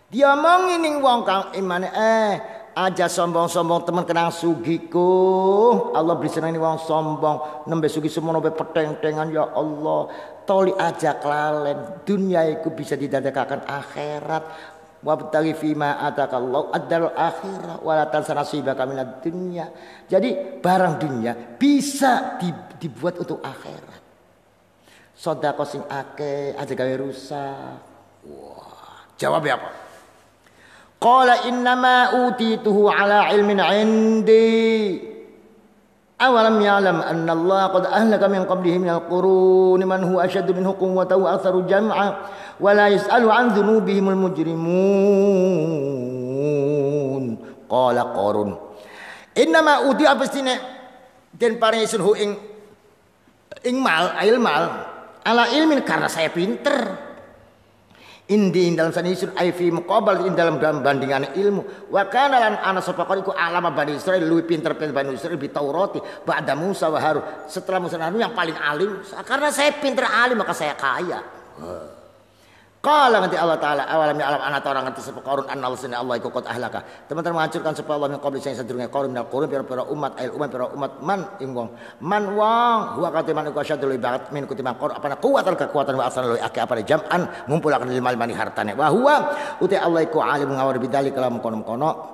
[SPEAKER 1] Dia omongin ning wong kang imane aja sombong-sombong temen kenang sugiku. Allah beri senang ning wong sombong nembe sugi semono be peteng-tengan ya Allah. Toli aja kelalen dunia iku bisa didadekaken akhirat. Wabtaghi fima atakallahu ad-darul akhirah wala tansa nasibaka minad dunya. Jadi barang dunia bisa dibuat untuk akhirat. Sedekah sing akeh aja gawe rusak. Wah, jawabnya apa? Qala innama utituhu ala ilmin indi. Awalam ya'lam anna Allah qad ahlaka min qablihi minal quruni man huwa ashaddu minhu quwwatan wa aktharu jam'a wa la yas'alu an dhunubihimul mujrimun. mujrimun. Qala Qarun innama uti abastine den paring sun hu ing mal ala ilmin karena saya pinter. Indi dalam sanisun aifi muqabal dalam bandingan ilmu wa kana lan ana sapa iku alama Bani Israil luwih pinter Bani Israil bi Taurati ba'da Musa wa Harun setelah Musa dan Harun yang paling alim karena saya pinter alim maka saya kaya. Qala nganti Allah taala awalamnya alam ana orang ngerti sapa Qarun annal sunna Allah iku qad ahlaka teman-teman menghancurkan sapa Allah min qabli sing sadurunge Qarun minal qurun pira-pira umat man ing wong man wong huwa katiman iku asyadul ibarat min kutiman Qarun apa kuwatan kekuatan wa asal luwih akeh apa jam'an ngumpulaken lil mani hartane wa huwa uti Allah iku alim ngawur bidali kalam kono-kono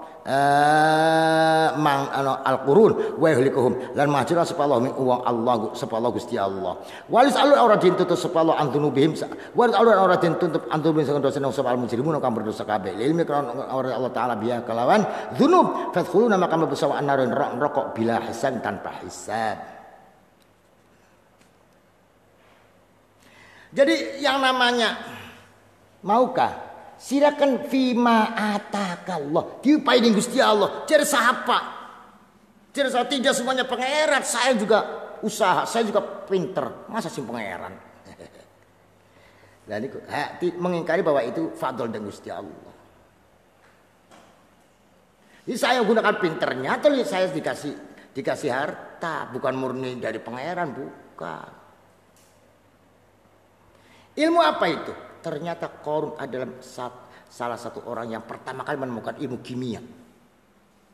[SPEAKER 1] mang al-qurun wa yahlikuhum lan mahjura sapa Allah min wong Allah sapa Allah Gusti Allah walis alur ora dituntut sapa Allah antunubihim walis alur ora dituntut antubihim sing dosa sapa al-mujrimun kang berdosa kabeh ilmi kan Allah taala biya kelawan dzunub fadkhuluna maka bersama an-nar rokok bila hisab tanpa hisab. Jadi yang namanya maukah silakan fima atakallah diupai dengan Gusti Allah. Jadi siapa? Jadi saya tidak semuanya pangeran. Saya juga usaha, saya juga pinter. Masa sih pangeran? Dan itu mengingkari bahwa itu fadl dan Gusti Allah. Jadi saya gunakan pinternya atau saya dikasih harta, bukan murni dari pangeran, bukan. Ilmu apa itu? Ternyata Qarun adalah salah satu orang yang pertama kali menemukan ilmu kimia.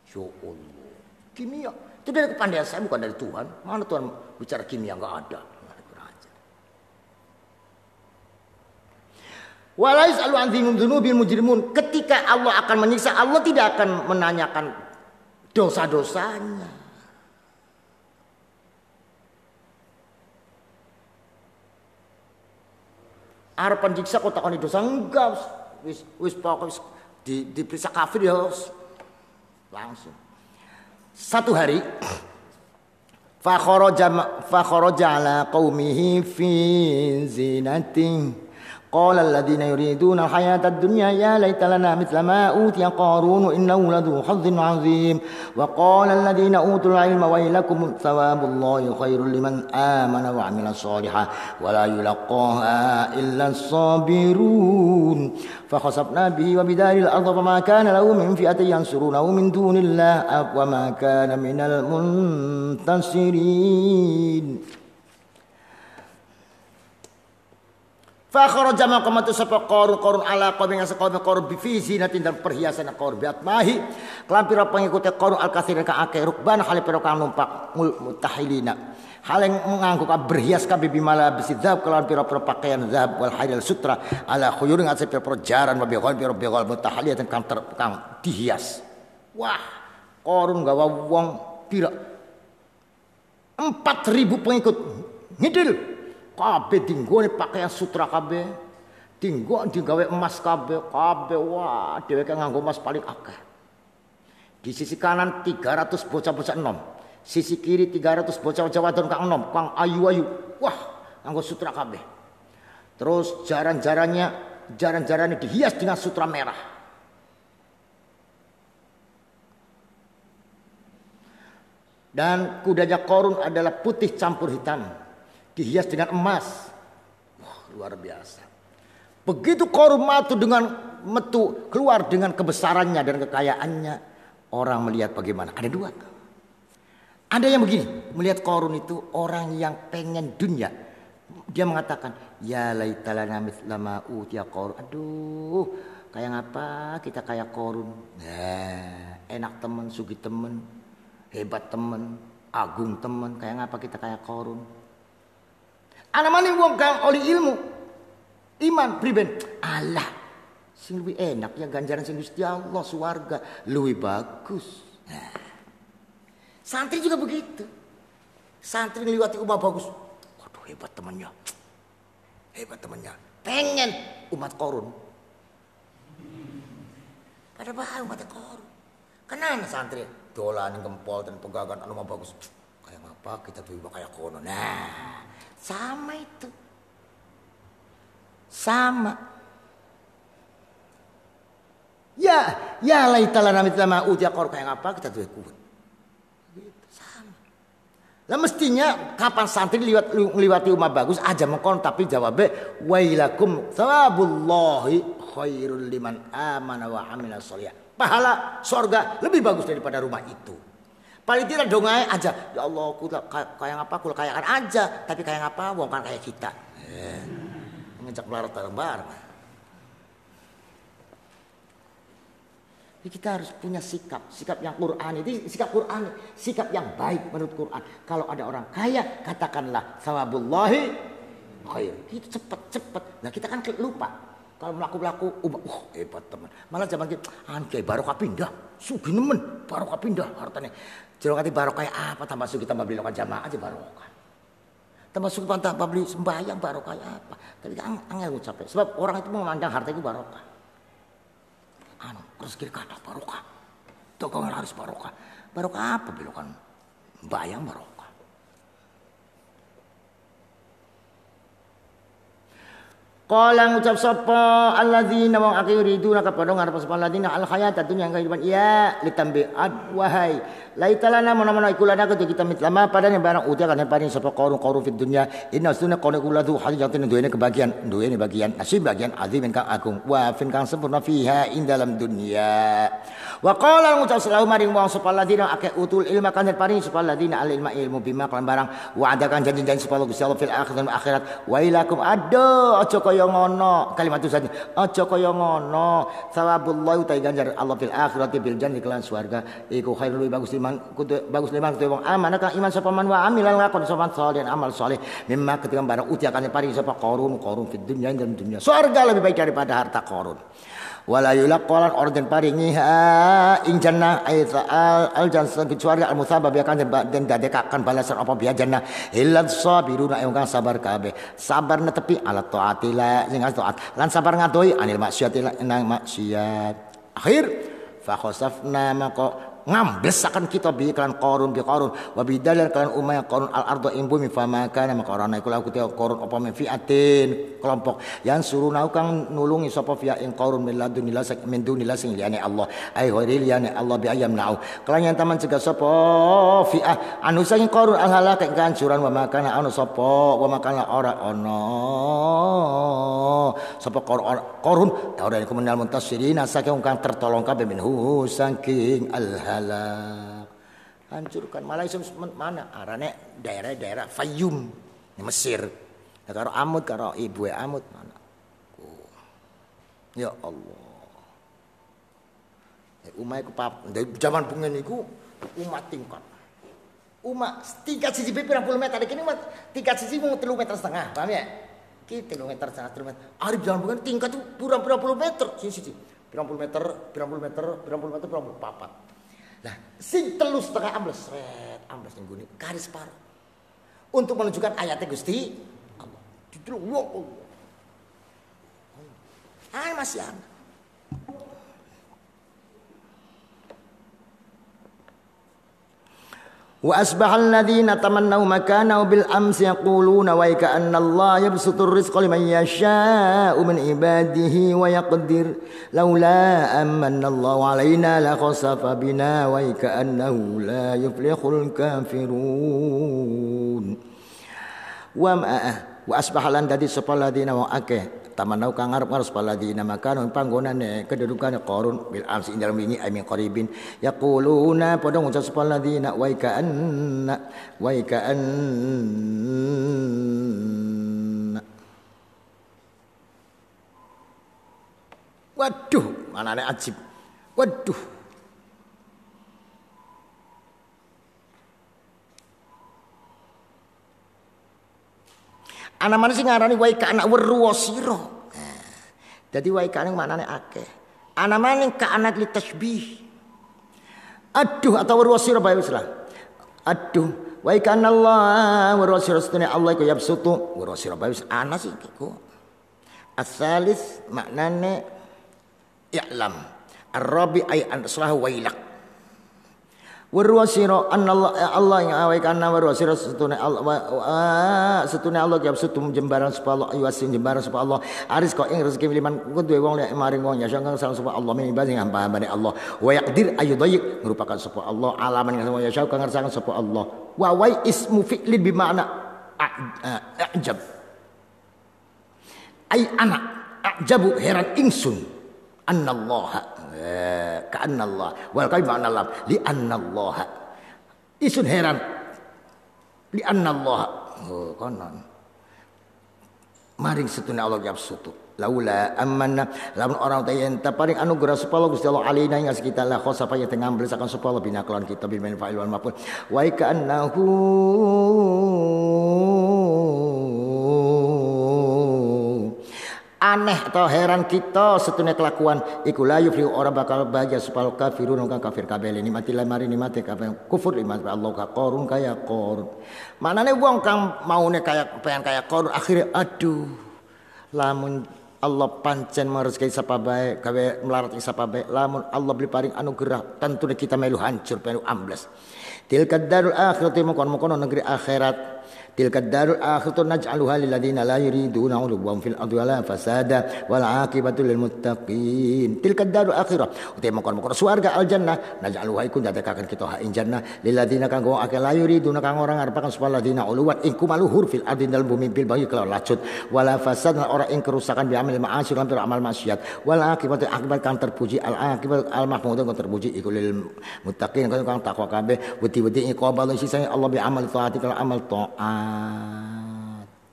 [SPEAKER 1] Ya Allah, kimia itu dari kepandaian saya bukan dari Tuhan. Mana Tuhan bicara kimia nggak ada. Walais alu anzimum dzunubil mujrimun. Ketika Allah akan menyiksa, Allah tidak akan menanyakan dosa-dosanya. Harapan jiksa kau takoni dosa enggak wis pokok diperiksa kafir ya langsung. Satu hari fa kharaja ala qaumihi fi zinatin qala alladhina yuriduna al-hayata ad-dunya ya laita lana mithla ma utiya qarun innahu ladhu hazzin 'azim wa qala alladhina utul 'ilma waylakum thawabullahi khairul liman amana wa 'amila shalihan wa la yulaqaha illa as-sabirun fa khasabna bihi wa bidaril ardh fama kana lahu min fi'atin yansurunahu min dunillah wa ma kana minal muntasirin. Fa kharaja maqamatu sapa Qarun ala qawmin asqawmi Qarun bi fi zinatin dan perhiasan Qarun bi atmahi kelan pira pengikute Qarun al-katsir ka akeh rukban hale pira kang numpak mutahilina hale nganggo berhias kabeh bimala bisidab kelan pira-pira pakaian zahab wal harir sutra ala khuyurin atse pira jaran wa bighal mutahilatan kang dihias. Wah, Qarun gawa wong pira 4.000 pengikut ngidil kabeh dinggone pakaian sutra kabeh, digawe emas kabeh, wah dheweke nganggo emas paling akeh. Di sisi kanan 300 bocah-bocah enom, sisi kiri 300 bocah-bocah wadon kang enom, kang ayu-ayu. Wah, nganggo sutra kabeh. Terus jaran-jarannya dihias dengan sutra merah. Dan kudanya Qarun adalah putih campur hitam. Dihias dengan emas. Wah, luar biasa. Begitu Qarun keluar dengan kebesarannya dan kekayaannya, orang melihat bagaimana? Ada dua. Ada yang begini, melihat Qarun itu orang yang pengen dunia. Dia mengatakan, ya laitalana mithla ma utiya Qarun. Aduh, kayak ngapa kita kayak Qarun? Nah, enak temen, sugih temen, hebat temen, agung temen, kayak ngapa kita kayak Qarun? Ana maning wong kang oli ilmu iman priben Allah sing luwih enak ya ganjaran sing Gusti Allah swarga luwih bagus. Nah, santri juga begitu. Santri ngliwati umat bagus. Waduh hebat temannya. Pengen umat Qarun. Pada bahaya umat Qarun. Kenapa santri dolan gempol dan pegangan anu bagus. Kayak apa kita tuh kayak kono. Nah, sama itu. Sama. Ya, Ya laitala mithla ma utiya Qarun kayak apa kita duwe kuwat. Gitu, sama. Lah mestinya kapan santri liwati umah bagus aja mengkon tapi jawabnya wailakum thawabullahi khairul liman amana wa amila sholih. Pahala surga lebih bagus daripada rumah itu. Paling tidak dongai aja. Ya Allah, kayak apa? Kula kayakan aja, tapi kayak apa? Wong kan kayak kita. Ngejak melarat bareng-bareng. Jadi kita harus punya sikap yang Qur'ani. Itu sikap Qur'ani, sikap yang baik menurut Qur'an. Kalau ada orang kaya, katakanlah sawabullahi khair. Itu cepet. Nah kita kan lupa. Kalau melaku hebat teman. Malah zaman kita, kayak barokah pindah, sugi nemen, barokah pindah hartanya. Jadi kata barokah apa? Tambah sugi tambah beli lokal jamaah aja barokah. Tambah sugi tambah beli sembahyang barokah apa? Tapi angel ngucapnya. Sebab orang itu memandang harta itu barokah. Rezeki kata barokah. Dagangan harus barokah. Barokah apa? Belokan bayang barokah. Qala ngucap sapa alladzina wong akeh yuriduna kapadha ngarep sapa alladzina al hayata dunya kehidupan iya litambi'ad wahai laitalana mana-mana iku lana kudu kita mitlama padane barang utia kan paring sapa qaru fid dunya inna sunna qala kullu hajatin duwene bagian nasib bagian azimin kang agung wa fin kang sempurna fiha ing dalam dunya wa qala ngucap selalu maring wong sapa alladzina akeh utul ilma kan paring sapa alladzina al ilmu bima kan barang wa adakan janji-janji sapa Gusti Allah fil akhirat wa ilakum ado aja kaya ngono kalimat itu saja aja kaya ngono sawabullah utai ganjar Allah fil akhirati bil jannati kelan swarga iku khairul bagus liman kudu wong aman kang iman sapa man wa amilal lakon sapa saleh amal saleh mimma ketika barang uti akan paring sapa qarun fid dunya dalam dunia swarga lebih baik daripada harta qarun wala yulaqalan orden paringi ing jannah al jannah kecuali al musabab akan den dadekaken balasan apa biya jannah illal sabiruna kang sabar kabeh sabar netepi ala taatila sing taat lan sabar ngadoi anil maksiat nang maksiat akhir fa khasafna maka ngambles akan kita bi kan qarun wa bidalal kan umay qarun al ardo ing bumi fama kana maka ora iku laku te qarun apa men fiatin kelompok yang suruna kang nulungi sapa fiya ing qarun min ladunillah min dunillah sing liyane Allah ai ghairil liyane Allah bi ayam nau kelanyan taman cegah sapa fi'ah anu saking qarun al halak kan suran wa makana anu sapa wa makana ora ono sapa qarun ora iku menal muntasirina saking kang tertolong kabeh minhu saking al halak hancurkan Malaysia mana arane daerah-daerah Fayum di Mesir ya, karo Amud karo ibu Amud mana ya Allah umay ku pap dari zaman pengen iku umat tingkat tingkat siji berapa meter iki umat tingkat siji mau 3,5 meter paham ya ki 3 meter arep zaman pengen tingkat itu puluh meter siji pirang puluh meter papat. Nah, sing 3,5 ambles ning gune karis paro. Untuk menunjukkan ayatnya Gusti Allah. Didelok Allah. Masih ana. Wa asbahal ladzina tamannaw makanahu bil amsi yaquluna wa ka'anna Allah yabsutur rizqa liman yasha'u min ibadihi wa yaqdir laula amanna Allah alaina la khasafa bina wa ka'annahu la yuflihul kafirun wa asbahalan dadi sapa ladzina wa akeh tamanau kang ngarep-ngarep paladina makanon panggonane kedudukane qarun bil amsi indal wingi amin qaribin yaquluna padha ngucap paladina wa ka'anna waduh manane ajib waduh ana mana sing ngarani wae ka anak weru sira. Dadi wae ka manane akeh. Ana maning ka anak li tasbih. Aduh atau weru sira bae wis lah. Aduh wae ka Allah weru sira setune Allah iku yabsutu weru sira bae wis ana sing iku. Asalis maknane i'lam. Ar-rabi ay an aslahu wailak. Warwasira anallah Allah yang awai kana warwasira setune Allah jawab setum jembaran sapa Allah yuasin jembaran sapa Allah aris kok ing rezeki liman kudu wong lek maring wong ya sang sapa Allah min ibadi hamba-hambane Allah wa yaqdir ayudayik merupakan sapa Allah alaman yang ya kang ngersakan sapa Allah wa wai ismu fi'lin bi makna ajab ai anak ajabu heran ingsun annallaha ka'annallah wal kalim ma'nallah li annallah isun heran li annallah konon maring setune Allah jawab sutu laula amanna lamun orang tayen ta paring anugerah sapa Allah Gusti Allah alina ing kita la khosafa ya ngambil sakan sapa Allah bina kelawan kita bil manfail wal mapun wa ka'annahu aneh atau heran kita setune kelakuan iku la yuflihu ora bakal bahagia supaya kafirun kang kafir kabeh nikmati lamari nikmati kabeh kufur nikmat Allah ka qarun kaya qarun manane wong kang maune kaya pengen kaya qarun akhire aduh lamun Allah pancen merezeki sapa bae gawe melarat ing sapa bae lamun Allah beli paring anugerah tentune kita melu hancur melu ambles tilkad darul akhirati mukon negeri akhirat tilka darul akhiratu naj'aluha lil ladzina la yuriduna 'uluwan fil ardi wala fasada wal 'aqibatu lil muttaqin tilka darul akhirah uti mongkon surga al jannah naj'aluha iku dadekaken kita ha ing jannah lil ladzina kanggo akeh la yuriduna kang ora ngarepaken supaya ladzina 'uluwan ing kumaluhur fil ardi dal bumi bil bagi kelawan lacut wala fasad ora ing kerusakan bi amal ma'asir lan amal maksiat wal 'aqibatu akibat kang terpuji al 'aqibat al mahmud kang terpuji iku lil muttaqin kang takwa kabeh wedi-wedi iqabah sisa Allah bi amal taati kal amal taat.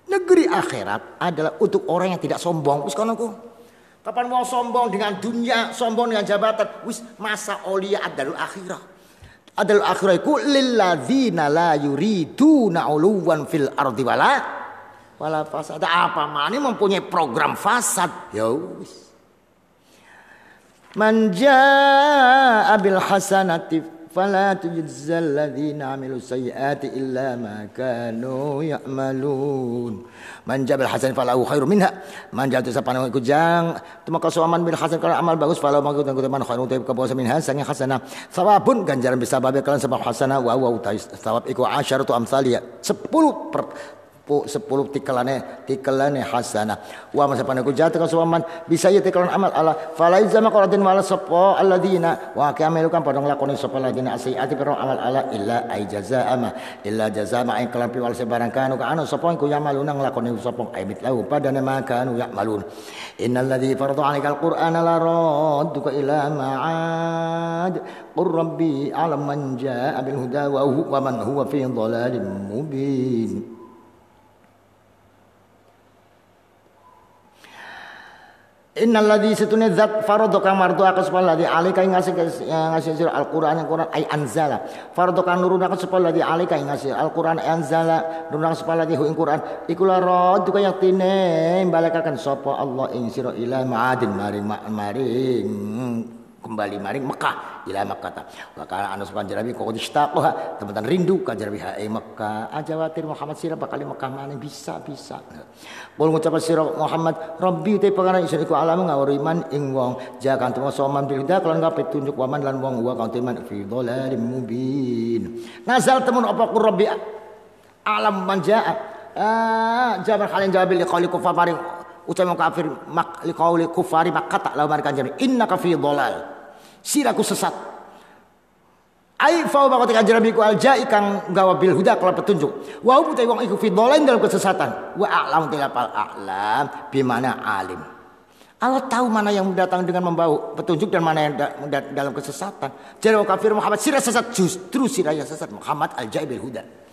[SPEAKER 1] Negeri akhirat adalah untuk orang yang tidak sombong. Wis kono ku. Kapan mau sombong dengan dunia, sombong dengan jabatan, wis masa olia adalul akhirah. Adalul akhirah iku lil ladzina la yuriduna 'uluwan fil ardi wala fasad. Apa mane mempunyai program fasad? Ya wis. Man jaa bil hasanati fala tujzal ladzina 'amilu sayyiati illa ma kanu ya'malun man jabal hasan falahu khairu minha man jatu sapana iku jang tumeka suaman bil hasan kalau amal bagus falahu maghfirun man khairu ka bawasa min hasan hasanah sawabun ganjaran bisa babe kalian sebab hasanah wa sawab iku asyaratu amsalia 10 tikelane hasanah wa masapane ku jatuh ka suaman bisa ya tikelan amal Allah falaiza maqalatin wala sapa alladzina wa kamilu kan padha nglakoni sapa alladzina asyiati pero amal Allah illa ay jazaa'ama illa jazaa'ama ing kelampi wal sebarang kanu ka anu sapa iku yamaluna nglakoni sapa aibit lahu padane makanu yamalun innal ladzi farada 'alaikal qur'ana la radduka ila ma'ad qur rabbi a'lam man jaa'a bil huda wa man huwa fi dhalalin mubin. Innal ladzi satuna zat farada kang mardu akas supaya ladzi alika ing ngasih sira Al-Qur'an Al-Qur'an ay anzala farada kang nurun akas supaya ladzi alika ing ngasih Al-Qur'an anzala nurun akas supaya ladzi ing Qur'an iku la raddu kaya tine balekaken sapa Allah ing sira ila ma'adin maring kembali maring Mekah ila Makkah wa kana anu panjarabi kok distaqoha teman rindu ka jarabi hae Mekah ajawatir Muhammad sira bakal Mekah maneh bisa Pun ngucap sira Muhammad Rabbi te pangaran isun iku alam ngawuriman ing wong jakan temu soman bilda kelan kabeh tunjuk waman lan wong wa kautiman fi dhalalim mubin nazal temun apa ku Rabbi alam manjaa jabar kalian jawabil liqauli kufar paring ucapan kafir mak liqauli kufari Makkah tak lawan kanjeng innaka fi dhalal siraku sesat ai fa ba ketika jarabi ku aljai kang gawa bil huda kala petunjuk wa utai wong iku fi dhalain dalam kesesatan wa a'lam tilapal a'lam bi mana alim Allah tahu mana yang datang dengan membawa petunjuk dan mana yang dalam kesesatan jadi kafir Muhammad sira sesat justru sira yang sesat Muhammad aljai bil huda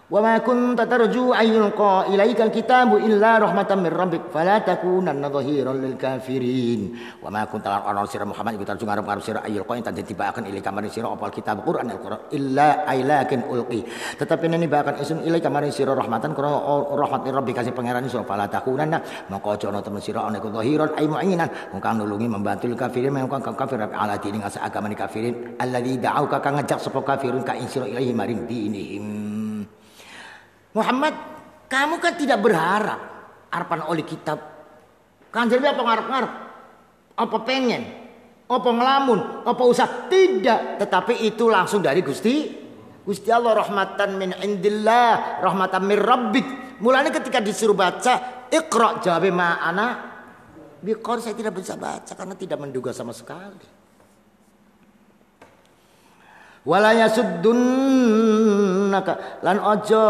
[SPEAKER 1] wa ma kunta tarju ayyulqa ilaikal kitabu illa rahmatan min rabbik fala takunanna dhahiran lil kafirin wa ma kunta ana sira Muhammad iku tarju ngarep-ngarep sira ayyulqa ing titibaaken ilaika maring sira apal kitab Quran Al-Quran illa ailakin ulqi tetapi neni baakan isun ilaika maring sira rahmatan krana rahmat min rabbika sing pangeran sira fala takunanna maka aja ana temen sira ana iku dhahiran ay mu'inan kang nulungi membantu kafirin kang kafir ala dini asa agama kafirin alladzi da'auka kang ngajak sapa kafirun ka ing sira ilahi maring dinihim Muhammad, kamu kan tidak berharap harapan oleh kitab. Kan jadi apa ngarep-ngarep? Apa pengen? apa ngelamun, apa usah, tidak, tetapi itu langsung dari Gusti Allah, rahmatan min indillah, rahmatan min rabbik. Mulanya ketika disuruh baca Iqra, jawab ma'ana biqor, saya tidak bisa baca karena tidak menduga sama sekali. Wala yasuddunaka, lan aja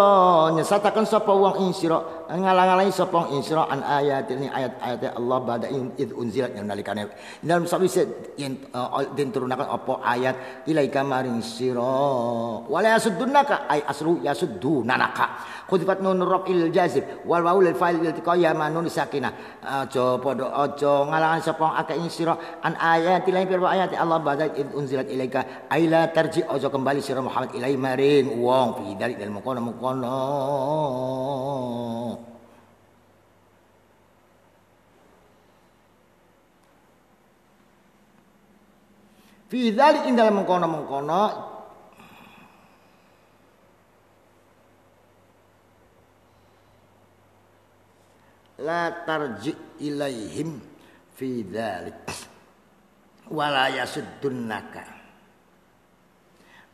[SPEAKER 1] nyesataken sapa wong ing sira, ngalang-alangi sapa wong ing sira an ayatin ayat-ayat Allah ba'da id unzilat, yang nalikane dalam sawise yen den turunaken apa ayat ilaika maring sira. Wala yasuddunaka ay asru yasuddunanaka, khudifat nun rafil jazib wal waul lil fa'il iltiqa ya manun sakinah. Aja padha aja ngalangan sapa wong akeh ing sira an ayatin ayat Allah ba'da id unzilat ilaika ay la tarji, ojo kembali sira Muhammad ilai maring wong fi dalik dalem mengkono. Fi dalik dalem mengkono la tarji ilaihim fi dalik wala yasuddunaka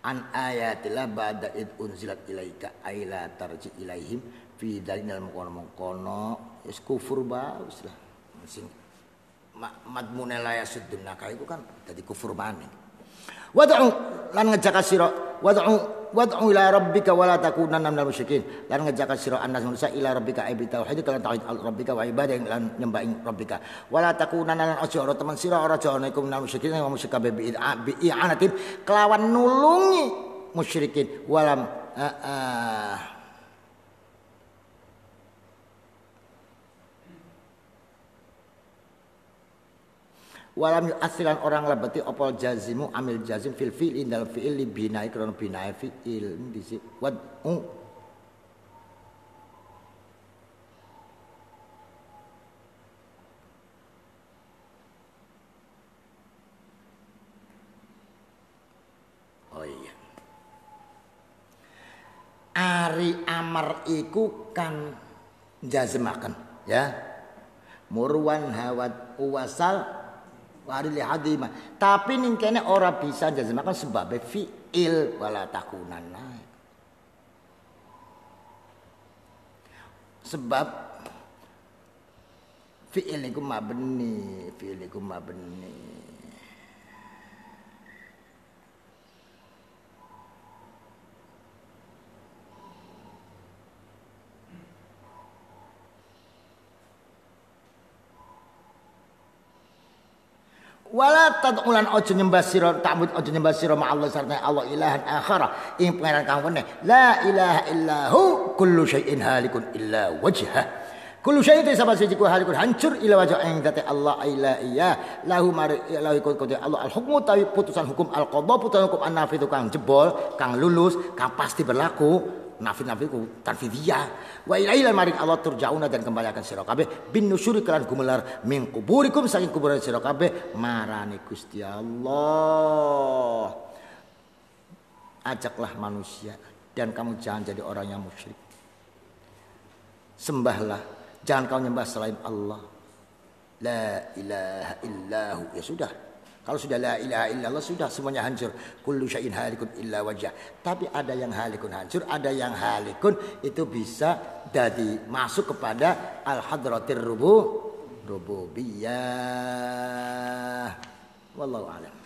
[SPEAKER 1] an ayatillah ba'da id unzilat ilaika ay la tarji ilaihim fi dalil mengkono wis kufur baus lah sing madmune la yasuddunaka itu kan dadi kufur maneh. Wad'u lan ngejaka sira wad'u ila rabbika wala takunanna minal musyrikin, lan ngejaka sira annas manusia ila rabbika ay bi tauhid lan tauhid rabbika wa ibadah lan nyembah rabbika wala takunanna lan aja ora temen sira ora jane iku minal musyrikin wa musyrik bi i'anatin kelawan nulungi musyrikin walam walam yu'athiran orang labati opol jazimu amil jazim fil fi'il dalam fi'il li binai krono binai fi'il disi wad'u oh iya ari amar iku kan jazimaken ya murwan hawat uwasal waril hadimah, tapi ning kene ora bisa jazmakan sebab fi'il wala takunanna. Sebab fi'il niku mabni, wala tad'ulan ojo nyembah sira ta'bud ojo nyembah sira ma Allah sarta Allah ilahan akhara ing pangeran kang weneh la ilaha illahu kullu syai'in halikun illa wajha kullu syai'in sabab siji ku halikun hancur illa wajha ing zati Allah ila iya lahu mari lahu kudu Allah al hukmu tawi putusan hukum al qadha putusan hukum an nafi kang jebol kang lulus kang pasti berlaku nafi-nafiku tanfidiyah wa ilaihi maring Allah turjauna dan kembali akan sira kabeh bin nusyuri kelan gumelar min kuburikum saking kuburan sira kabeh marani Gusti Allah. Ajaklah manusia dan kamu jangan jadi orang yang musyrik. Sembahlah, jangan kau nyembah selain Allah. La ilaha illahu, ya sudah. Kalau sudah la ilaha illallah sudah semuanya hancur. Kullu syai'in halikun illa wajah. Tapi ada yang halikun hancur, ada yang halikun itu bisa jadi masuk kepada al-hadratir rububiyah. Wallahu a'lam.